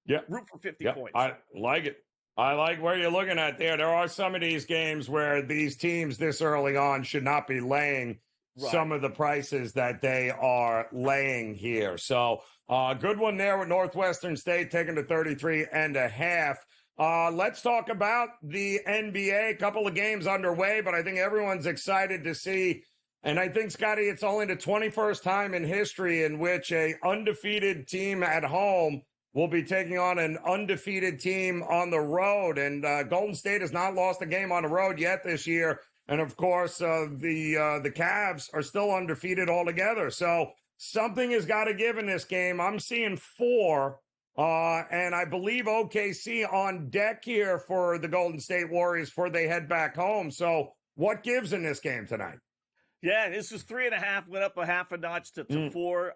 root for 50 points. I like it. I like where you're looking at there. There are some of these games where these teams this early on should not be laying some of the prices that they are laying here. So, good one there with Northwestern State taking to 33.5. Let's talk about the NBA. A couple of games underway, but I think everyone's excited to see. And I think, Scotty, it's only the 21st time in history in which a undefeated team at home will be taking on an undefeated team on the road. And Golden State has not lost a game on the road yet this year. And, of course, the Cavs are still undefeated altogether. So something has got to give in this game. I'm seeing 4. And I believe OKC on deck here for the Golden State Warriors before they head back home. So what gives in this game tonight? Yeah, this is 3.5, went up a half a notch to 4.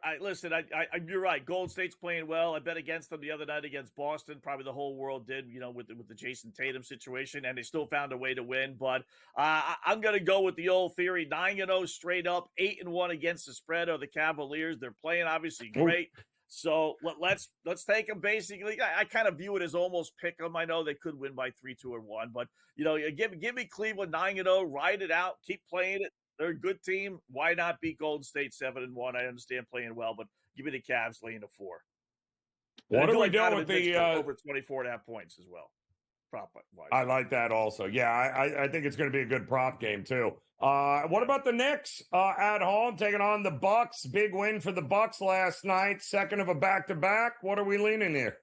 You're right. Golden State's playing well. I bet against them the other night against Boston. Probably the whole world did, with the Jason Tatum situation, and they still found a way to win. But I'm going to go with the old theory: 9-0 straight up, 8-1 against the spread are the Cavaliers. They're playing obviously great. So let's take them. Basically, I kind of view it as almost pick them. I know they could win by 3, 2, or 1, but give me Cleveland 9-0, ride it out, keep playing it. They're a good team. Why not beat Golden State 7-1? I understand playing well, but give me the Cavs laying a 4. What are we doing with the over 24.5 points as well? Prop wise. I like that also. Yeah, I think it's going to be a good prop game too. What about the Knicks at home taking on the Bucks? Big win for the Bucks last night. Second of a back-to-back. What are we leaning here?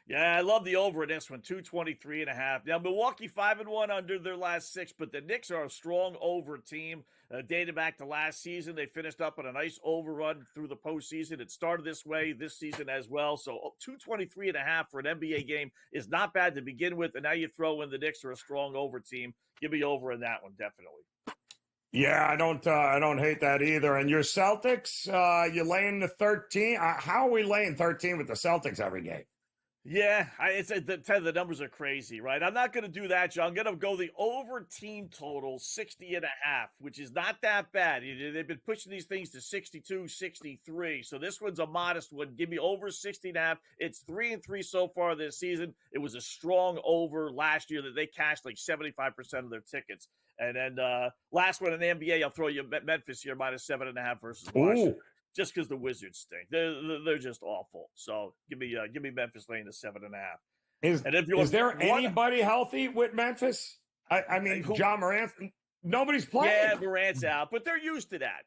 Yeah, I love the over in this one, 223.5. Now, Milwaukee 5-1 under their last 6, but the Knicks are a strong over team. Dated back to last season, they finished up on a nice overrun through the postseason. It started this way this season as well. So 223.5 for an NBA game is not bad to begin with. And now you throw in the Knicks are a strong over team. Give me over in that one, definitely. Yeah, I don't hate that either. And your Celtics, you laying the 13? How are we laying 13 with the Celtics every game? Yeah, the numbers are crazy, right? I'm not going to do that, John. I'm going to go the over team total 60.5, which is not that bad. They've been pushing these things to 62, 63. So this one's a modest one. Give me over 60.5. It's 3-3 so far this season. It was a strong over last year that they cashed like 75% of their tickets. And then last one in the NBA, I'll throw you Memphis here, minus 7.5 versus Washington. Just because the Wizards stink. They're just awful. So give me Memphis laying the 7.5. Is there anybody healthy with Memphis? I mean, John Morant, nobody's playing. Yeah, Morant's out, but they're used to that.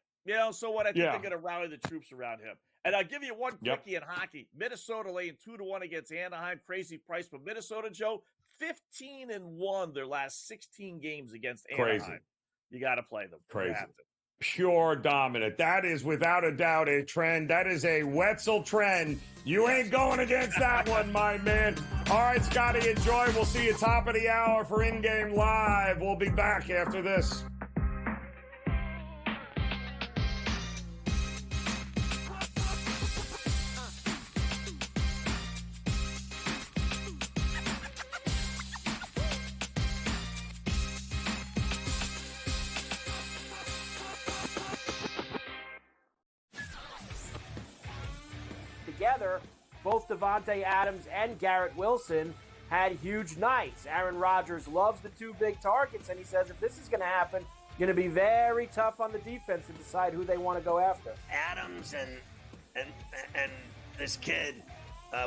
So what? I think they're going to rally the troops around him. And I'll give you one quickie in hockey. Minnesota laying 2-1 against Anaheim. Crazy price. But Minnesota, Joe, 15-1 their last 16 games against Anaheim. Crazy. You got to play them. Crazy. You have to. Pure dominant. That is without a doubt a trend. That is a Wetzel trend. You ain't going against that one, my man. All right, Scotty, enjoy. We'll see you top of the hour for In Game Live. We'll be back after this. Together, both Devontae Adams and Garrett Wilson had huge nights. Aaron Rodgers loves the two big targets, and he says if this is going to happen, going to be very tough on the defense to decide who they want to go after. Adams and this kid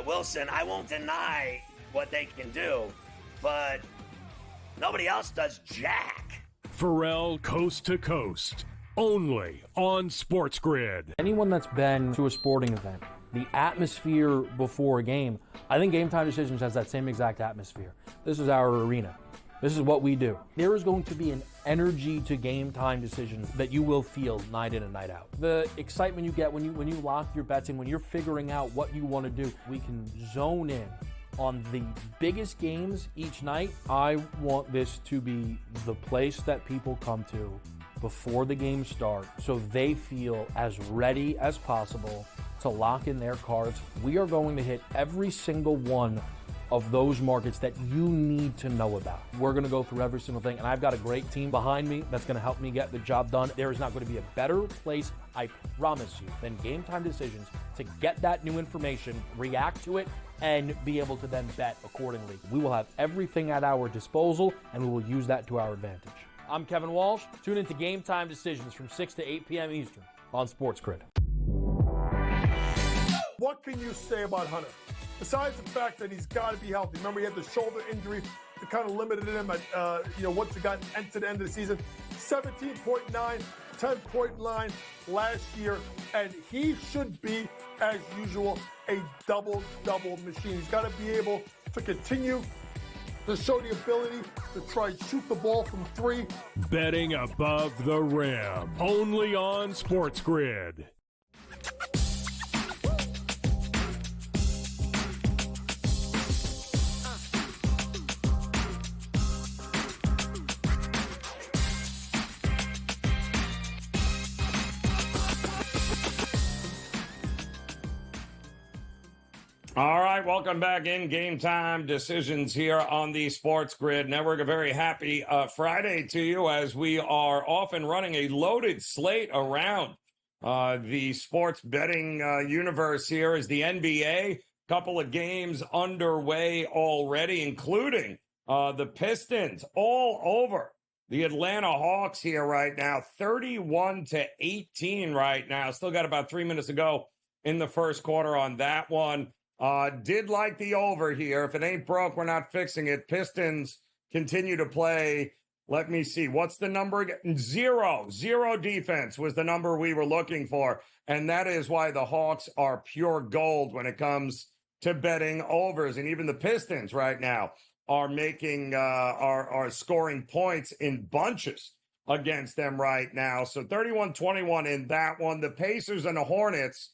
Wilson, I won't deny what they can do, but nobody else does jack. Pharrell Coast to Coast, only on SportsGrid. Anyone that's been to a sporting event, the atmosphere before a game, I think GameTime Decisions has that same exact atmosphere. This is our arena. This is what we do. There is going to be an energy to GameTime Decisions that you will feel night in and night out. The excitement you get when you lock your bets in, when you're figuring out what you want to do, we can zone in on the biggest games each night. I want this to be the place that people come to before the games start so they feel as ready as possible to lock in their cards. We are going to hit every single one of those markets that you need to know about. We're going to go through every single thing, and I've got a great team behind me that's going to help me get the job done. There is not going to be a better place, I promise you, than GameTime Decisions to get that new information, react to it, and be able to then bet accordingly. We will have everything at our disposal, and we will use that to our advantage. I'm Kevin Walsh. Tune into GameTime Decisions from 6 to 8 p.m. Eastern on SportsGrid. What can you say about Hunter? Besides the fact that he's got to be healthy. Remember, he had the shoulder injury that kind of limited him at, once he got into the end of the season. 17.9, 10-point line last year, and he should be, as usual, a double-double machine. He's got to be able to continue to show the ability to try and shoot the ball from three. Betting above the rim, only on SportsGrid. All right, welcome back in Game Time Decisions here on the SportsGrid Network. A very happy Friday to you as we are off and running a loaded slate around the sports betting universe here as the NBA. Couple of games underway already, including the Pistons all over the Atlanta Hawks here right now, 31-18 right now. Still got about 3 minutes to go in the first quarter on that one. Did like the over here. If it ain't broke, we're not fixing it. Pistons continue to play. Let me see. What's the number again? Zero defense was the number we were looking for. And that is why the Hawks are pure gold when it comes to betting overs. And even the Pistons right now are making, are scoring points in bunches against them right now. So 31-21 in that one. The Pacers and the Hornets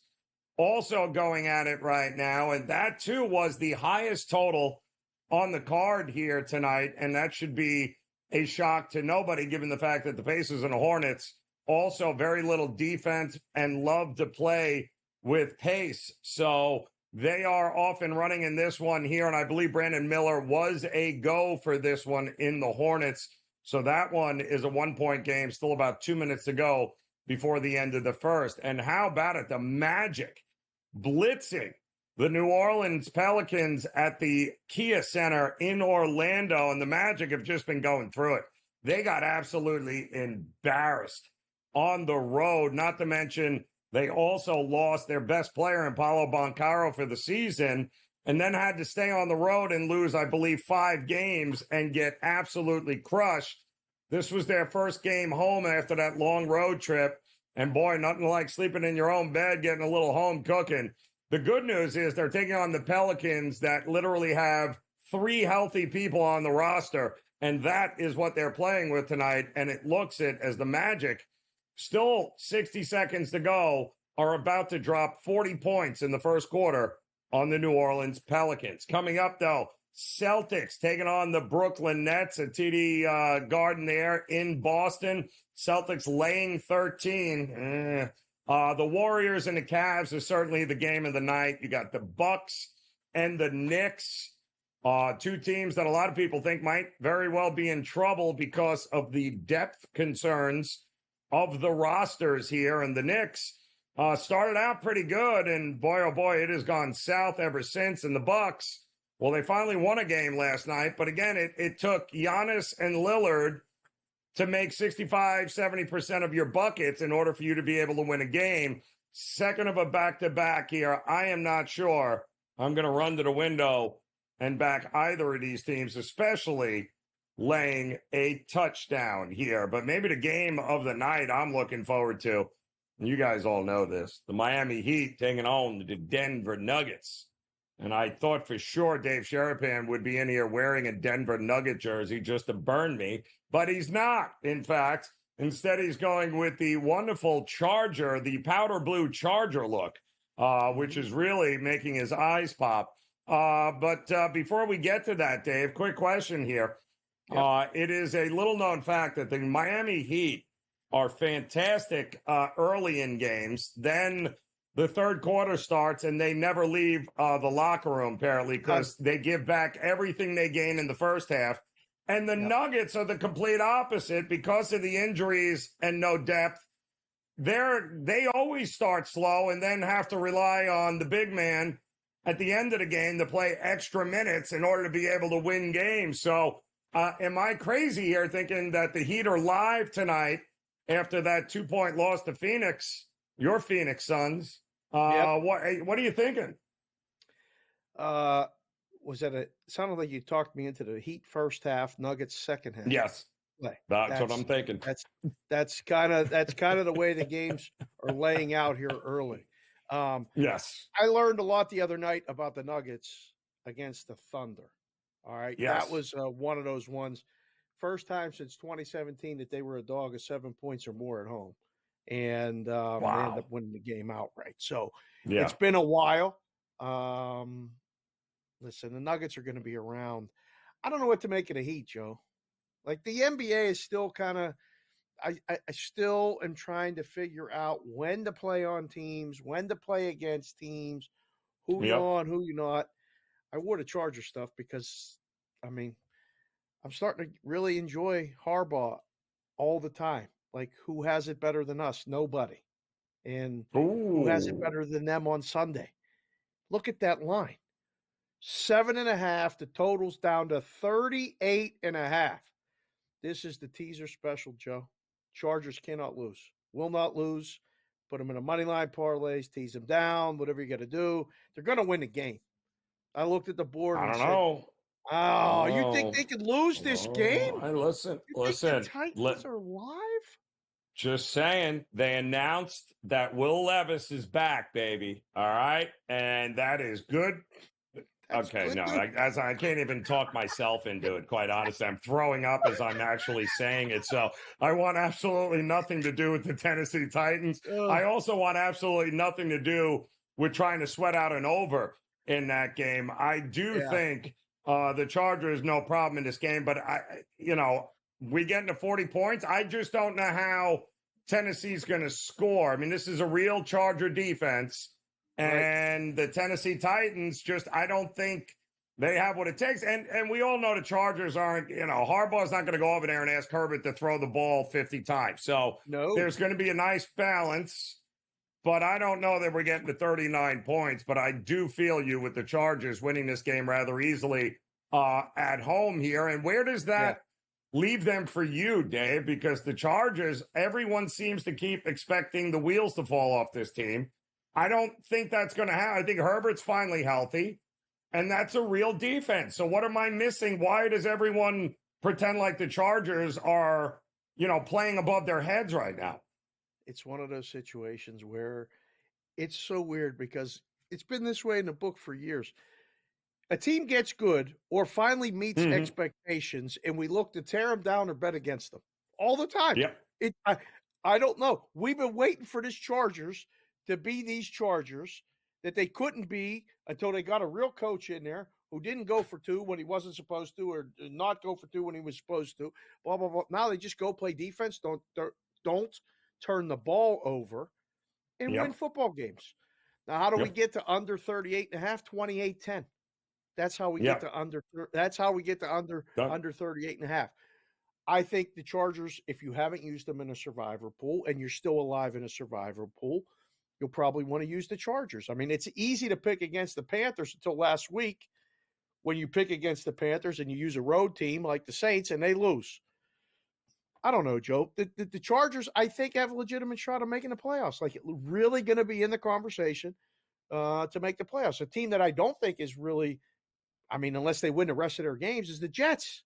also going at it right now, and that too was the highest total on the card here tonight, and that should be a shock to nobody given the fact that the Pacers and the Hornets also very little defense and love to play with pace. So they are off and running in this one here, and I believe Brandon Miller was a go for this one in the Hornets. So that one is a 1-point game, still about 2 minutes to go before the end of the first. And how about it? The Magic blitzing the New Orleans Pelicans at the Kia Center in Orlando, and the Magic have just been going through it. They got absolutely embarrassed on the road, not to mention they also lost their best player in Paolo Banchero for the season, and then had to stay on the road and lose, I believe, 5 games and get absolutely crushed. This was their first game home after that long road trip. And boy, nothing like sleeping in your own bed, getting a little home cooking. The good news is they're taking on the Pelicans that literally have 3 healthy people on the roster. And that is what they're playing with tonight. And it looks it as the Magic, still 60 seconds to go, are about to drop 40 points in the first quarter on the New Orleans Pelicans. Coming up, though, Celtics taking on the Brooklyn Nets at TD Garden there in Boston. Celtics laying 13. The Warriors and the Cavs are certainly the game of the night. You got the Bucks and the Knicks, 2 teams that a lot of people think might very well be in trouble because of the depth concerns of the rosters here. And the Knicks started out pretty good, and boy, oh boy, it has gone south ever since. And the Bucks, well, they finally won a game last night, but again, it took Giannis and Lillard to make 65, 70% of your buckets in order for you to be able to win a game. Second of a back-to-back here. I am not sure I'm going to run to the window and back either of these teams, especially laying a touchdown here. But maybe the game of the night I'm looking forward to, and you guys all know this, the Miami Heat taking on the Denver Nuggets. And I thought for sure Dave Sherapan would be in here wearing a Denver Nugget jersey just to burn me, but he's not. In fact, instead he's going with the wonderful Charger, the powder blue Charger look, which is really making his eyes pop. But before we get to that, Dave, quick question here. Yep. It is a little-known fact that the Miami Heat are fantastic early in games. Then the third quarter starts, and they never leave the locker room, apparently, because they give back everything they gain in the first half. And the Nuggets are the complete opposite because of the injuries and no depth. They always start slow and then have to rely on the big man at the end of the game to play extra minutes in order to be able to win games. So am I crazy here thinking that the Heat are live tonight after that 2-point loss to Phoenix, your Phoenix Suns? What are you thinking? Sounded like you talked me into the Heat first half, Nuggets second half. Yes. That's what I'm thinking. That's kind of the way the games are laying out here early. Yes. I learned a lot the other night about the Nuggets against the Thunder. All right. Yes. That was one of those ones. First time since 2017 that they were a dog of 7 points or more at home. And they ended up winning the game outright. So it's been a while. Listen, the Nuggets are going to be around. I don't know what to make of the Heat, Joe. Like the NBA is still kind of I still am trying to figure out when to play on teams, when to play against teams, who you're on, who you're not. I wore the Charger stuff because, I'm starting to really enjoy Harbaugh all the time. Like, who has it better than us? Nobody. And who has it better than them on Sunday? Look at that line. 7.5. The total's down to 38.5. This is the teaser special, Joe. Chargers cannot lose. Will not lose. Put them in a money line parlays, tease them down, whatever you got to do. They're going to win the game. I looked at the board and said, oh, you think they could lose this game? Listen. The Titans are live? Just saying, they announced that Will Levis is back, baby. All right? And that is good. I can't even talk myself into it, quite honestly. I'm throwing up as I'm actually saying it. So I want absolutely nothing to do with the Tennessee Titans. I also want absolutely nothing to do with trying to sweat out an over in that game. I do think the Chargers no problem in this game, but we get into 40 points. I just don't know how Tennessee's going to score. I mean, this is a real Charger defense. And the Tennessee Titans I don't think they have what it takes. And we all know the Chargers aren't, Harbaugh's not going to go over there and ask Herbert to throw the ball 50 times. So there's going to be a nice balance, but I don't know that we're getting to 39 points. But I do feel you with the Chargers winning this game rather easily at home here. And where does that leave them for you, Dave? Because the Chargers, everyone seems to keep expecting the wheels to fall off this team. I don't think that's going to happen. I think Herbert's finally healthy, and that's a real defense. So what am I missing? Why does everyone pretend like the Chargers are, playing above their heads right now? it's one of those situations where it's so weird because it's been this way in the book for years. A team gets good or finally meets expectations, and we look to tear them down or bet against them all the time. Yep. I don't know. We've been waiting for this Chargers to be these Chargers that they couldn't be until they got a real coach in there who didn't go for two when he wasn't supposed to, or not go for two when he was supposed to. Blah blah blah. Now they just go play defense. Don't turn the ball over and win football games. Now, how do we get to under 38.5? 28-10. That's how we get to under. That's how we get to under 38.5. I think the Chargers, if you haven't used them in a survivor pool and you're still alive in a survivor pool, you'll probably want to use the Chargers. I mean, it's easy to pick against the Panthers until last week when you pick against the Panthers and you use a road team like the Saints and they lose. I don't know, Joe. The Chargers, I think, have a legitimate shot of making the playoffs. Like, really going to be in the conversation to make the playoffs. A team that I don't think is really, I mean, unless they win the rest of their games, is the Jets.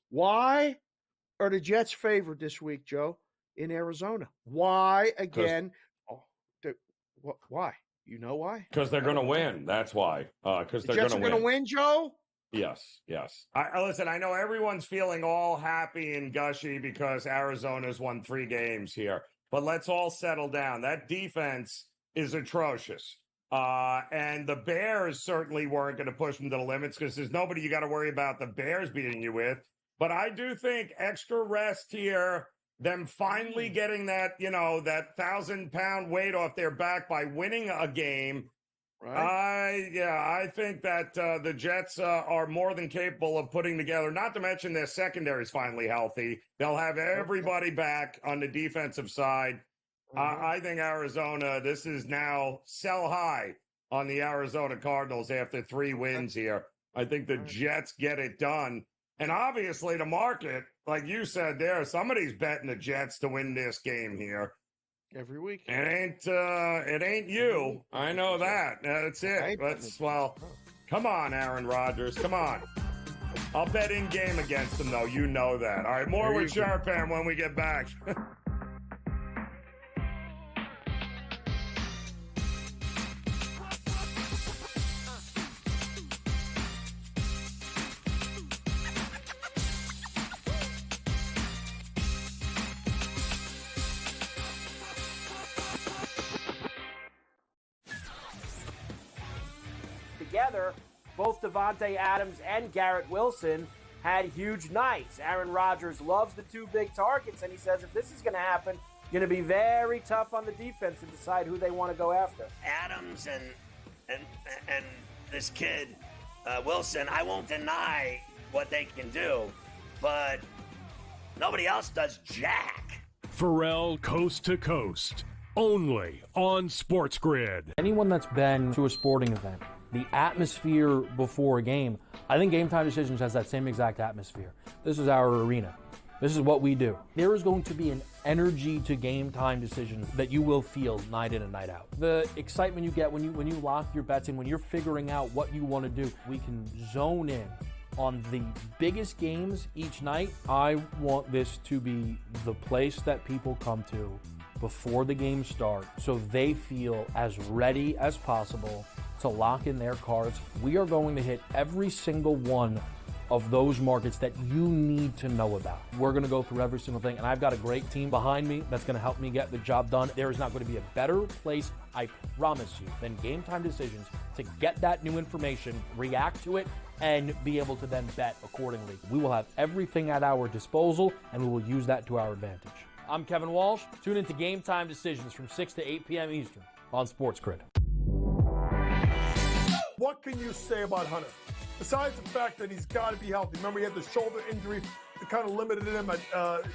Why are the Jets favored this week, Joe, in Arizona? Why again? Why? You know why? Because they're going to win. That's why. Because The they're Jets going are to win. going to win, Joe? Yes. I listen, I know everyone's feeling all happy and gushy because Arizona's won 3 games here, but let's all settle down. That defense is atrocious. And the Bears certainly weren't going to push them to the limits because there's nobody you got to worry about the Bears beating you with. But I do think extra rest here, them finally getting that, that 1,000-pound weight off their back by winning a game. Right. I think that the Jets are more than capable of putting together, not to mention their secondary is finally healthy. They'll have everybody back on the defensive side. I think Arizona, this is now sell high on the Arizona Cardinals after 3 wins here. I think the Jets get it done. And obviously the market, like you said there, somebody's betting the Jets to win this game here. Every week. It ain't you. I know that. That's it. Come on, Aaron Rodgers. Come on. I'll bet in game against them, though. You know that. All right, more with Sharpan when we get back. Together, both Devontae Adams and Garrett Wilson had huge nights. Aaron Rodgers loves the 2 big targets, and he says if this is going to happen, going to be very tough on the defense to decide who they want to go after. Adams and this kid Wilson, I won't deny what they can do, but nobody else does jack. Pharrell Coast to Coast, only on SportsGrid. Anyone that's been to a sporting event, the atmosphere before a game, I think GameTime Decisions has that same exact atmosphere. This is our arena. This is what we do. There is going to be an energy to GameTime Decisions that you will feel night in and night out. The excitement you get when you lock your bets in, when you're figuring out what you want to do, we can zone in on the biggest games each night. I want this to be the place that people come to before the games start so they feel as ready as possible to lock in their cards. We are going to hit every single one of those markets that you need to know about. We're going to go through every single thing, and I've got a great team behind me that's going to help me get the job done. There is not going to be a better place, I promise you, than GameTime Decisions to get that new information, react to it, and be able to then bet accordingly. We will have everything at our disposal, and we will use that to our advantage. I'm Kevin Walsh. Tune into GameTime Decisions from 6 to 8 p.m. Eastern on SportsGrid. What can you say about Hunter? Besides the fact that he's got to be healthy. Remember, he had the shoulder injury that kind of limited him at,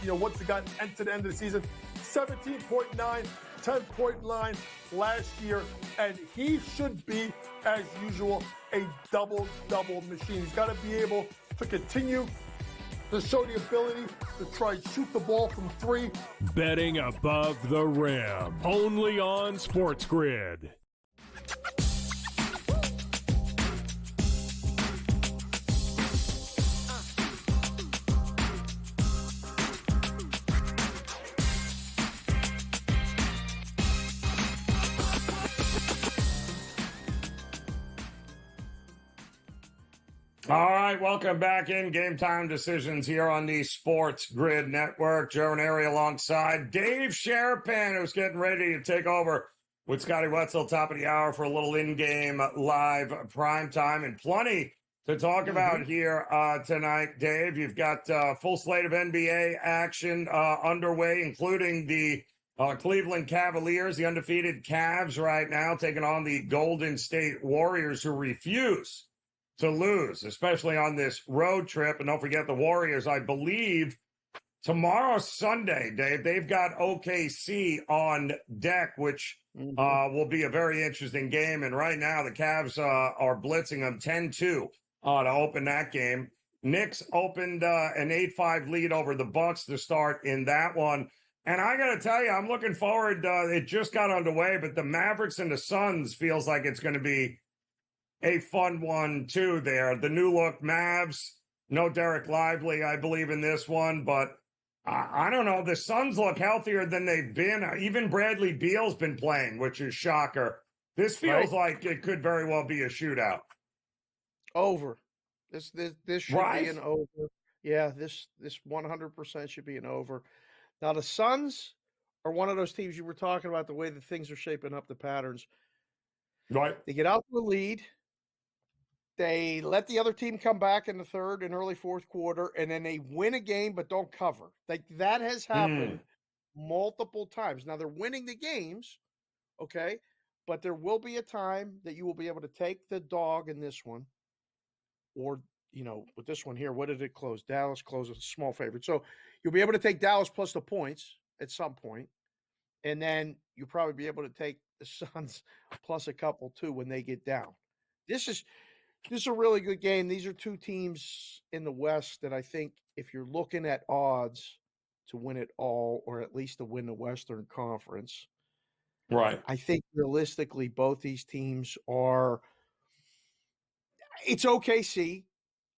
once he got to the end of the season. 17.9, 10-point line last year, and he should be, as usual, a double-double machine. He's got to be able to continue to show the ability to try and shoot the ball from 3. Betting above the rim, only on SportsGrid. All right, welcome back in Game Time Decisions here on the Sports Grid Network. Joe Raineri alongside Dave Sherapan, who's getting ready to take over with Scotty Wetzel, top of the hour for a little in-game live prime time, and plenty to talk about here tonight. Dave, you've got a full slate of NBA action underway, including the Cleveland Cavaliers, the undefeated Cavs right now, taking on the Golden State Warriors, who refuse to lose, especially on this road trip. And don't forget the Warriors, I believe, tomorrow, Sunday, Dave, they've got OKC on deck, which will be a very interesting game. And right now, the Cavs are blitzing them 10-2 to open that game. Knicks opened an 8-5 lead over the Bucks to start in that one. And I got to tell you, I'm looking forward. It just got underway, but the Mavericks and the Suns feels like it's going to be a fun one, too, there. The new look Mavs, no Derek Lively, I believe, in this one, but I don't know. The Suns look healthier than they've been. Even Bradley Beal's been playing, which is shocker. This feels like it could very well be a shootout. Over. This should Right? be an over. Yeah, this 100% should be an over. Now, the Suns are one of those teams you were talking about, the way that things are shaping up, the patterns. Right. They get out to a lead. They let the other team come back in the third and early fourth quarter, and then they win a game but don't cover. Like that has happened multiple times. Now they're winning the games, okay, but there will be a time that you will be able to take the dog in this one, or with this one here, what did it close? Dallas closes a small favorite, so you'll be able to take Dallas plus the points at some point, and then you'll probably be able to take the Suns plus a couple too when they get down. This is a really good game. These are two teams in the West that I think if you're looking at odds to win it all, or at least to win the Western Conference, right? I think realistically both these teams are – it's OKC,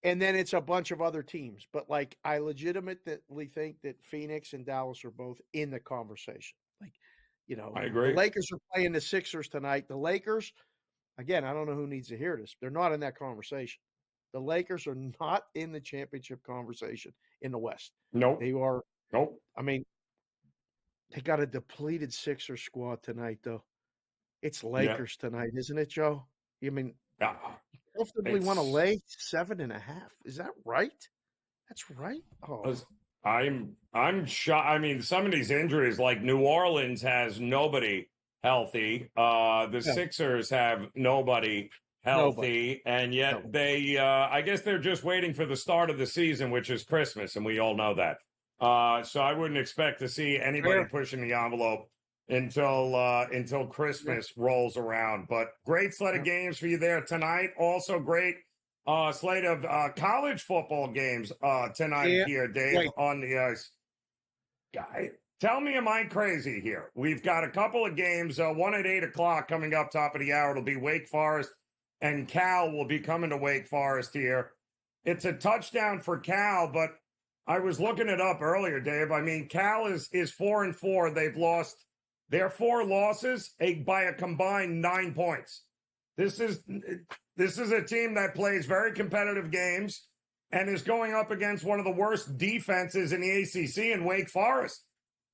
and then it's a bunch of other teams. But, I legitimately think that Phoenix and Dallas are both in the conversation. I agree. The Lakers are playing the Sixers tonight. The Lakers – again, I don't know who needs to hear this. They're not in that conversation. The Lakers are not in the championship conversation in the West. Nope. They are. Nope. I mean, they got a depleted Sixers squad tonight, though. It's Lakers tonight, isn't it, Joe? You mean, you comfortably want to lay 7.5? Is that right? That's right. Oh, I'm shocked. I mean, some of these injuries, like New Orleans has nobody healthy. The Sixers have nobody healthy, and yet they, I guess they're just waiting for the start of the season, which is Christmas, and we all know that. So I wouldn't expect to see anybody pushing the envelope until Christmas rolls around. But great slate of games for you there tonight. Also great slate of college football games tonight here, Dave, on the ice. Tell me, am I crazy here? We've got a couple of games, one at 8 o'clock coming up, top of the hour. It'll be Wake Forest, and Cal will be coming to Wake Forest here. It's a touchdown for Cal, but I was looking it up earlier, Dave. I mean, Cal is 4-4. They've lost their 4 losses by a combined 9 points. This is a team that plays very competitive games and is going up against one of the worst defenses in the ACC in Wake Forest.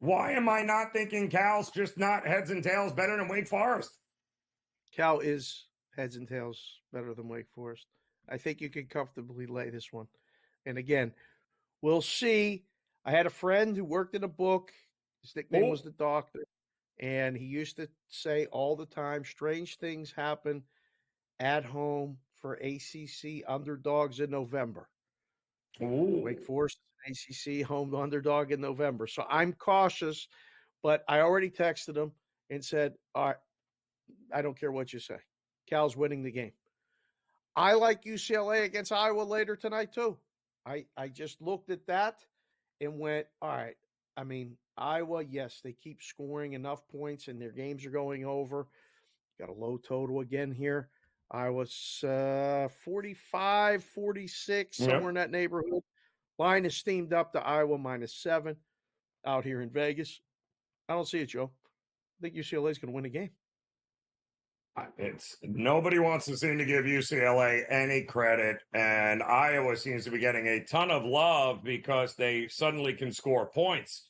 Why am I not thinking Cal's just not heads and tails better than Wake Forest? Cal is heads and tails better than Wake Forest. I think you can comfortably lay this one. And again, we'll see. I had a friend who worked in a book. His nickname was the Doctor. And he used to say all the time, strange things happen at home for ACC underdogs in November. Wake Forest is an ACC home underdog in November. So I'm cautious, but I already texted him and said, all right, I don't care what you say. Cal's winning the game. I like UCLA against Iowa later tonight too. I just looked at that and went, all right, I mean, Iowa, yes, they keep scoring enough points and their games are going over. Got a low total again here. Iowa's 45, 46, somewhere in that neighborhood. Line is steamed up to Iowa -7 out here in Vegas. I don't see it, Joe. I think UCLA is going to win the game. It's nobody wants to seem to give UCLA any credit, and Iowa seems to be getting a ton of love because they suddenly can score points.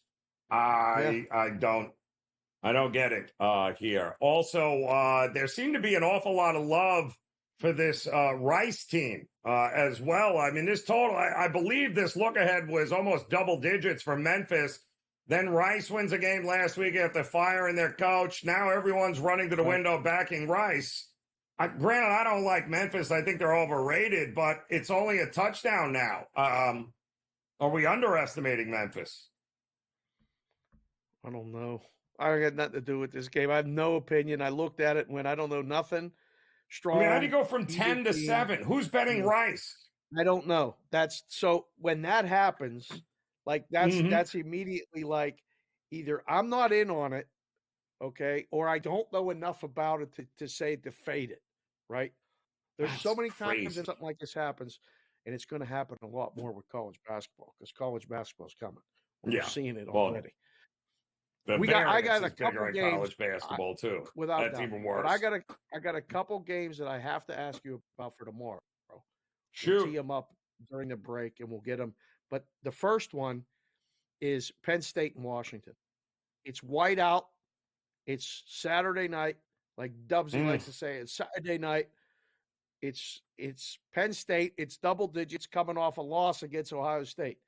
I don't get it here. Also, there seemed to be an awful lot of love for this Rice team as well. I mean, this total, I believe this look ahead was almost double digits for Memphis. Then Rice wins a game last week after firing their coach. Now everyone's running to the window backing Rice. Granted, I don't like Memphis. I think they're overrated, but it's only a touchdown now. Are we underestimating Memphis? I don't know. I got nothing to do with this game. I have no opinion. I looked at it and went, I don't know nothing. Strong. I mean, how do you go from 10 to 7? Who's betting Rice? I don't know. That's so when that happens, like that's immediately like either I'm not in on it, okay, or I don't know enough about it to say to fade it, right? There's so many times that something like this happens, and it's going to happen a lot more with college basketball because college basketball is coming. We're seeing it already. I got a couple games. College basketball too. Without That's doubt. even worse. But I got a couple games that I have to ask you about for tomorrow. We'll tee them up during the break, and we'll get them. But the first one is Penn State and Washington. It's white out. It's Saturday night, like Dubsy likes to say. It's Saturday night. It's Penn State. It's double digits coming off a loss against Ohio State.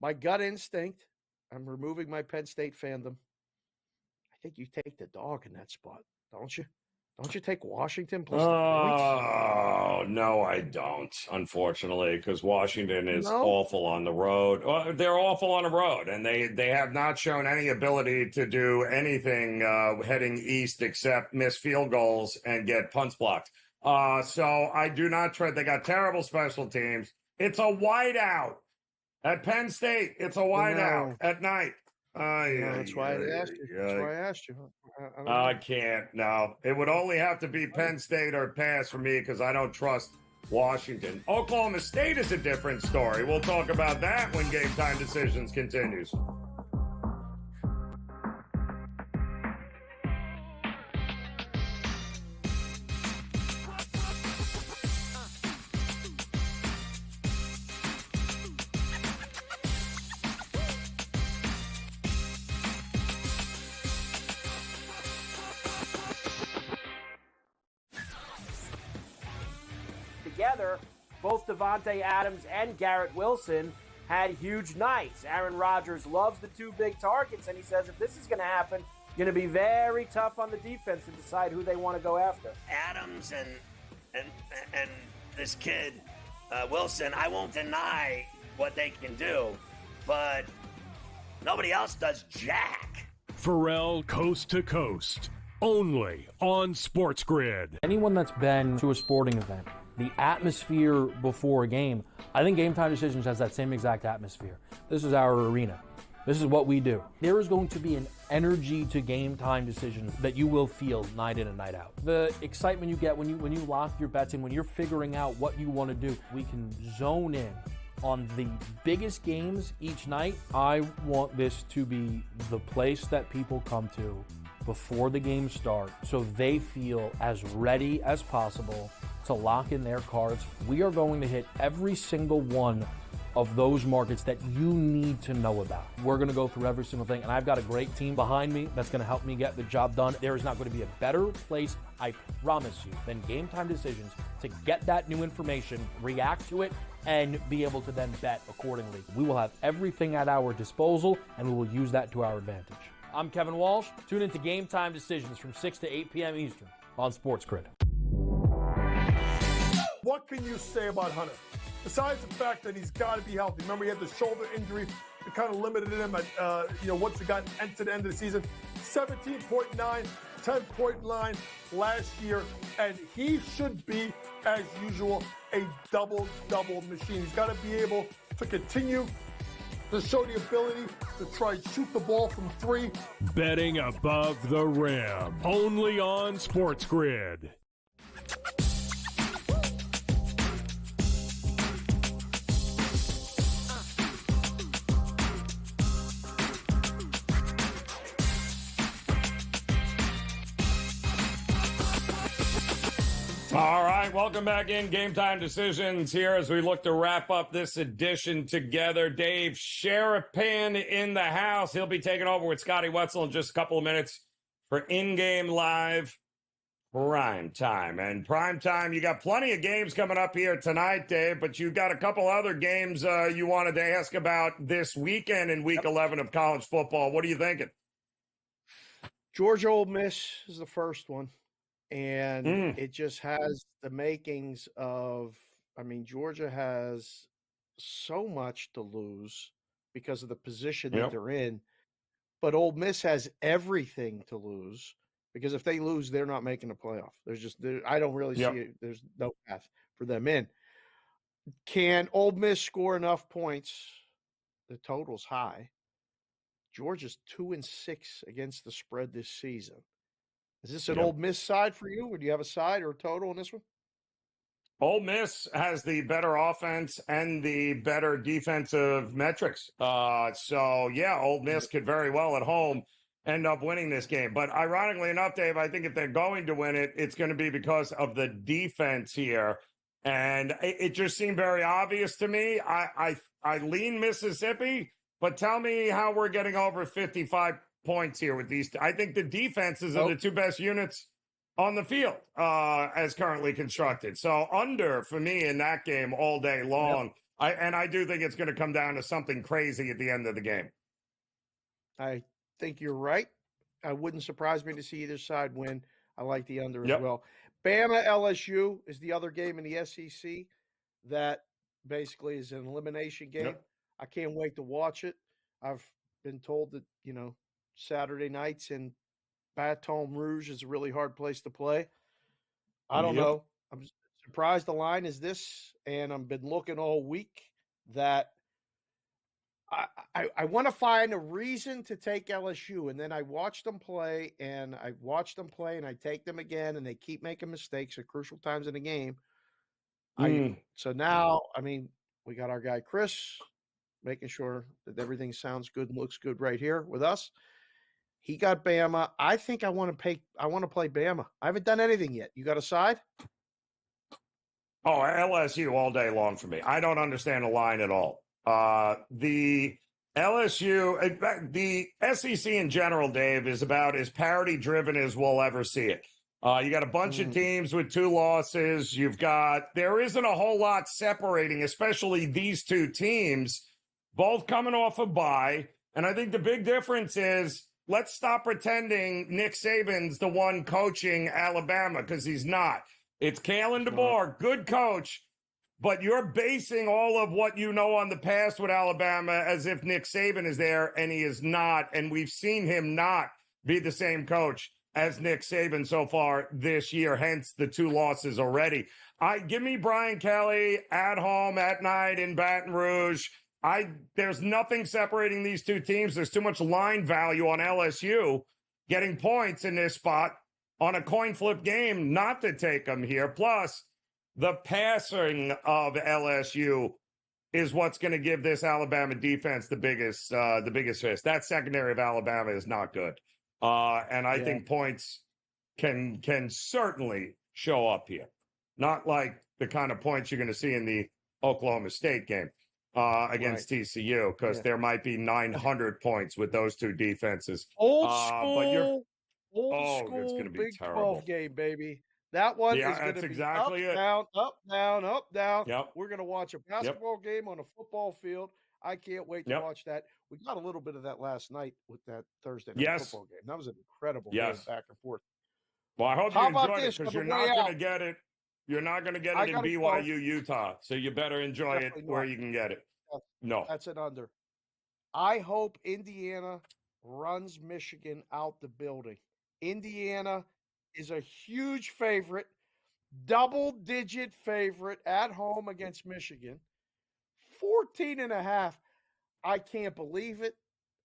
My gut instinct, I'm removing my Penn State fandom. I think you take the dog in that spot, don't you? Don't you take Washington plus the points? Oh, no, I don't, unfortunately, because Washington is awful on the road. Well, they're awful on the road, and they have not shown any ability to do anything heading east except miss field goals and get punts blocked. So I do not trust. They got terrible special teams. It's a whiteout at Penn State. It's a whiteout at night. That's why I asked you. That's why I asked you. I can't. No, it would only have to be Penn State or pass for me because I don't trust Washington. Oklahoma State is a different story. We'll talk about that when Game Time Decisions continues. Together, both Devontae Adams and Garrett Wilson had huge nights. Aaron Rodgers loves the two big targets, and he says if this is going to happen, going to be very tough on the defense to decide who they want to go after. Adams and this kid Wilson, I won't deny what they can do, but nobody else does jack. Pharrell Coast to Coast, only on SportsGrid. Anyone that's been to a sporting event, the atmosphere before a game, I think Game Time Decisions has that same exact atmosphere. This is our arena. This is what we do. There is going to be an energy to Game Time Decisions that you will feel night in and night out. The excitement you get when you lock your bets in, when you're figuring out what you want to do, we can zone in on the biggest games each night. I want this to be the place that people come to before the games start so they feel as ready as possible to lock in their cards. We are going to hit every single one of those markets that you need to know about. We're going to go through every single thing, and I've got a great team behind me that's going to help me get the job done. There is not going to be a better place, I promise you, than Game Time Decisions to get that new information, react to it, and be able to then bet accordingly. We will have everything at our disposal, and we will use that to our advantage. I'm Kevin Walsh. Tune into Game Time Decisions from 6 to 8 p.m. Eastern on SportsGrid. What can you say about Hunter? Besides the fact that he's got to be healthy. Remember, he had the shoulder injury that kind of limited him at, once he got to the end of the season. 17.9, 10-point line last year, and he should be, as usual, a double-double machine. He's got to be able to continue to show the ability to try and shoot the ball from three. Betting above the rim, only on SportsGrid. All right, welcome back in Game Time Decisions here as we look to wrap up this edition together. Dave Sherapan in the house. He'll be taking over with Scotty Wetzel in just a couple of minutes for in-game live prime time. And prime time, you got plenty of games coming up here tonight, Dave, but you've got a couple other games you wanted to ask about this weekend in Week 11 of college football. What are you thinking? Georgia Ole Miss is the first one. And it just has the makings of, I mean, Georgia has so much to lose because of the position that they're in. But Ole Miss has everything to lose because if they lose, they're not making the playoff. I don't really see it. There's no path for them in. Can Ole Miss score enough points? The total's high. Georgia's 2-6 against the spread this season. Is this an Ole Miss side for you, or do you have a side or a total in this one? Ole Miss has the better offense and the better defensive metrics. Ole Miss could very well at home end up winning this game. But ironically enough, Dave, I think if they're going to win it, it's going to be because of the defense here. And it just seemed very obvious to me. I lean Mississippi, but tell me how we're getting over 55 points here with these. I think the defenses are the two best units on the field as currently constructed. So under for me in that game all day long. I do think it's going to come down to something crazy at the end of the game. I think you're right. It wouldn't surprise me to see either side win. I like the under as well. Bama LSU is the other game in the SEC that basically is an elimination game. I can't wait to watch it. I've been told that, Saturday nights in Baton Rouge is a really hard place to play. I don't know. I'm surprised the line is this, and I've been looking all week that I want to find a reason to take LSU, and then I watch them play, and I take them again, and they keep making mistakes at crucial times in the game. So now, we got our guy Chris making sure that everything sounds good and looks good right here with us. He got Bama. I think I want to play Bama. I haven't done anything yet. You got a side? Oh, LSU all day long for me. I don't understand the line at all. The LSU, the SEC in general, Dave, is about as parity-driven as we'll ever see it. You got a bunch of teams with 2 losses. There isn't a whole lot separating, especially these two teams, both coming off a bye. And I think the big difference is, let's stop pretending Nick Saban's the one coaching Alabama, because he's not. It's Kalen DeBoer, good coach, but you're basing all of what you know on the past with Alabama as if Nick Saban is there, and he is not. And we've seen him not be the same coach as Nick Saban so far this year, hence the 2 losses already. Give me Brian Kelly at home at night in Baton Rouge. There's nothing separating these two teams. There's too much line value on LSU getting points in this spot on a coin flip game not to take them here. Plus, the passing of LSU is what's going to give this Alabama defense the biggest fist. That secondary of Alabama is not good. And I think points can certainly show up here. Not like the kind of points you're going to see in the Oklahoma State game against TCU, because there might be 900 points with those two defenses. Old school it's going to be Big terrible. 12 game, baby. That one is going to be exactly up, down, up, down, up, down. Yep. We're going to watch a basketball game on a football field. I can't wait to watch that. We got a little bit of that last night with that Thursday night football game. That was an incredible game back and forth. Well, I hope How you about enjoyed it, this because for you're the way not going out? to get it. You're not going to get I it in gotta BYU, go. Utah. So you better enjoy Definitely it where not. you can get it. No. That's an under. I hope Indiana runs Michigan out the building. Indiana is a huge favorite, double-digit favorite at home against Michigan. 14.5. I can't believe it.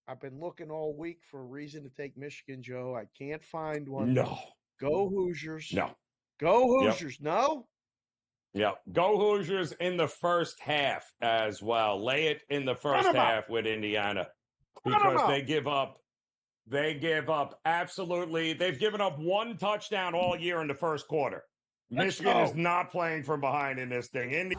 I've been looking all week for a reason to take Michigan, Joe. I can't find one. No. Go Hoosiers. No. Go Hoosiers. No? Yeah. Go Hoosiers in the first half as well. Lay it in the first half with Indiana, because they give up. They give up absolutely. They've given up 1 touchdown all year in the first quarter. Michigan is not playing from behind in this thing.